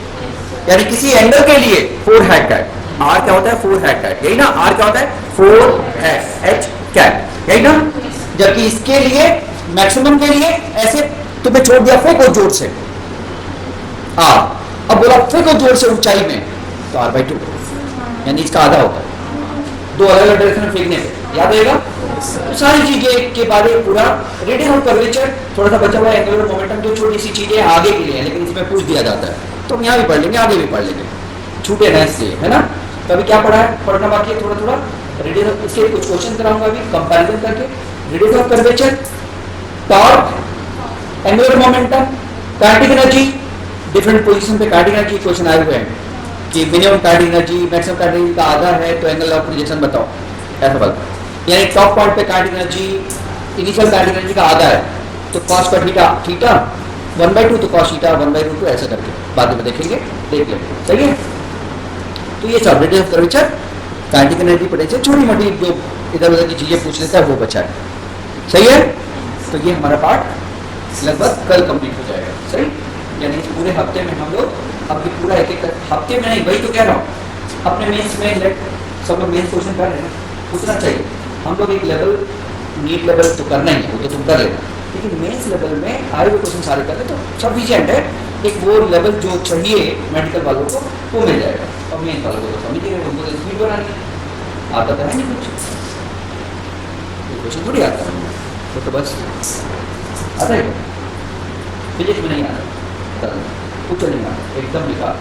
यानी किसी एंगल के लिए 4h cot, r क्या होता है 4h cot, यही ना, r क्या होता है 4h cot, यही ना, जबकि इसके लिए मैक्सिमम के लिए ऐसे तुम्हें छोड़ दिया फेंको जोर से r, अब बोला फेंको जोर से ऊंचाई में, तो r/2, यानी इसका आधा होता है, दो अलग अलग डायरेक्शन में फेंकने पे, याद रहेगा। तो सारी चीजें के बारे में पूरा रेडियस ऑफ कर्वेचर, थोड़ा सा बचा हुआ एंगुलर मोमेंटम, तो छोटी सी चीजें आगे के लिए है, लेकिन इसमें पूछ दिया जाता है, तो हम यहाँ भी पढ़ लेंगे, आगे भी पढ़ लेंगे, छूटे ना इसलिए, है ना। तो अभी क्या पढ़ा है, पढ़ना बाकी है थोड़ा थोड़ा, रेडियस, इसके कुछ क्वेश्चन कराऊंगा अभी कंपैरिजन करके, radius of curvature, torque, angular momentum, kinetic energy, different position पे काइनेटिक एनर्जी क्वेश्चन आए हुए हैं कि minimum kinetic energy maximum kinetic energy का आधा है तो एंगल ऑफ प्रोजेक्शन बताओ, ऐसा बोल, यानी टॉप पॉइंट पे kinetic energy initial kinetic energy का आधा है तो कॉस पर थीटा थीटा 1/2 तो कॉस थीटा 1/2 ऐसा करके बाद में देखेंगे, देख लेंगे, सही है। तो ये सब radius of curvature, kinetic energy, potential, छोटी मोटी जो इधर उधर की चीजें पूछ लेता है वो बचा है, सही है। तो ये हमारा पार्ट लगभग कल कंप्लीट हो जाएगा, सही, यानी इस पूरे हफ्ते में हम लोग अभी पूरा एक एक हफ्ते में नहीं, वही तो कह रहा हूँ, अपने मेंस में लेट सब लोग मेंस क्वेश्चन कर रहे हैं, पूछना चाहिए, हम लोग एक लेवल नीट लेवल तो करना ही है, वो तो तुम कर लेना, लेकिन मेंस लेवल में आए हुए क्वेश्चन सारे कर ले तो सफिशिएंट है, एक वो लेवल जो चाहिए मेडिकल वालों को वो मिल जाएगा, और मेंस वालों को तो समझिएगा, उनको तो स्पीड बनानी है, आता तो है नहीं कुछ, क्वेश्चन थोड़ी आता है, तो बस आता है, फिजिक्स में नहीं आता, कुछ नहीं आता, एकदम निकाल,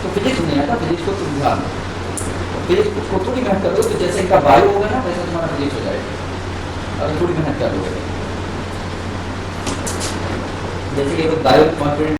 तो फिजिक्स में नहीं आता, फिजिक्स को तुम ध्यान दो, फिजिक्स को थोड़ी मेहनत करो तो जैसे इनका बायो होगा ना वैसे तुम्हारा फिजिक्स हो जाएगा, अगर थोड़ी मेहनत करोगे, जैसे कि बायो कॉन्फिडेंट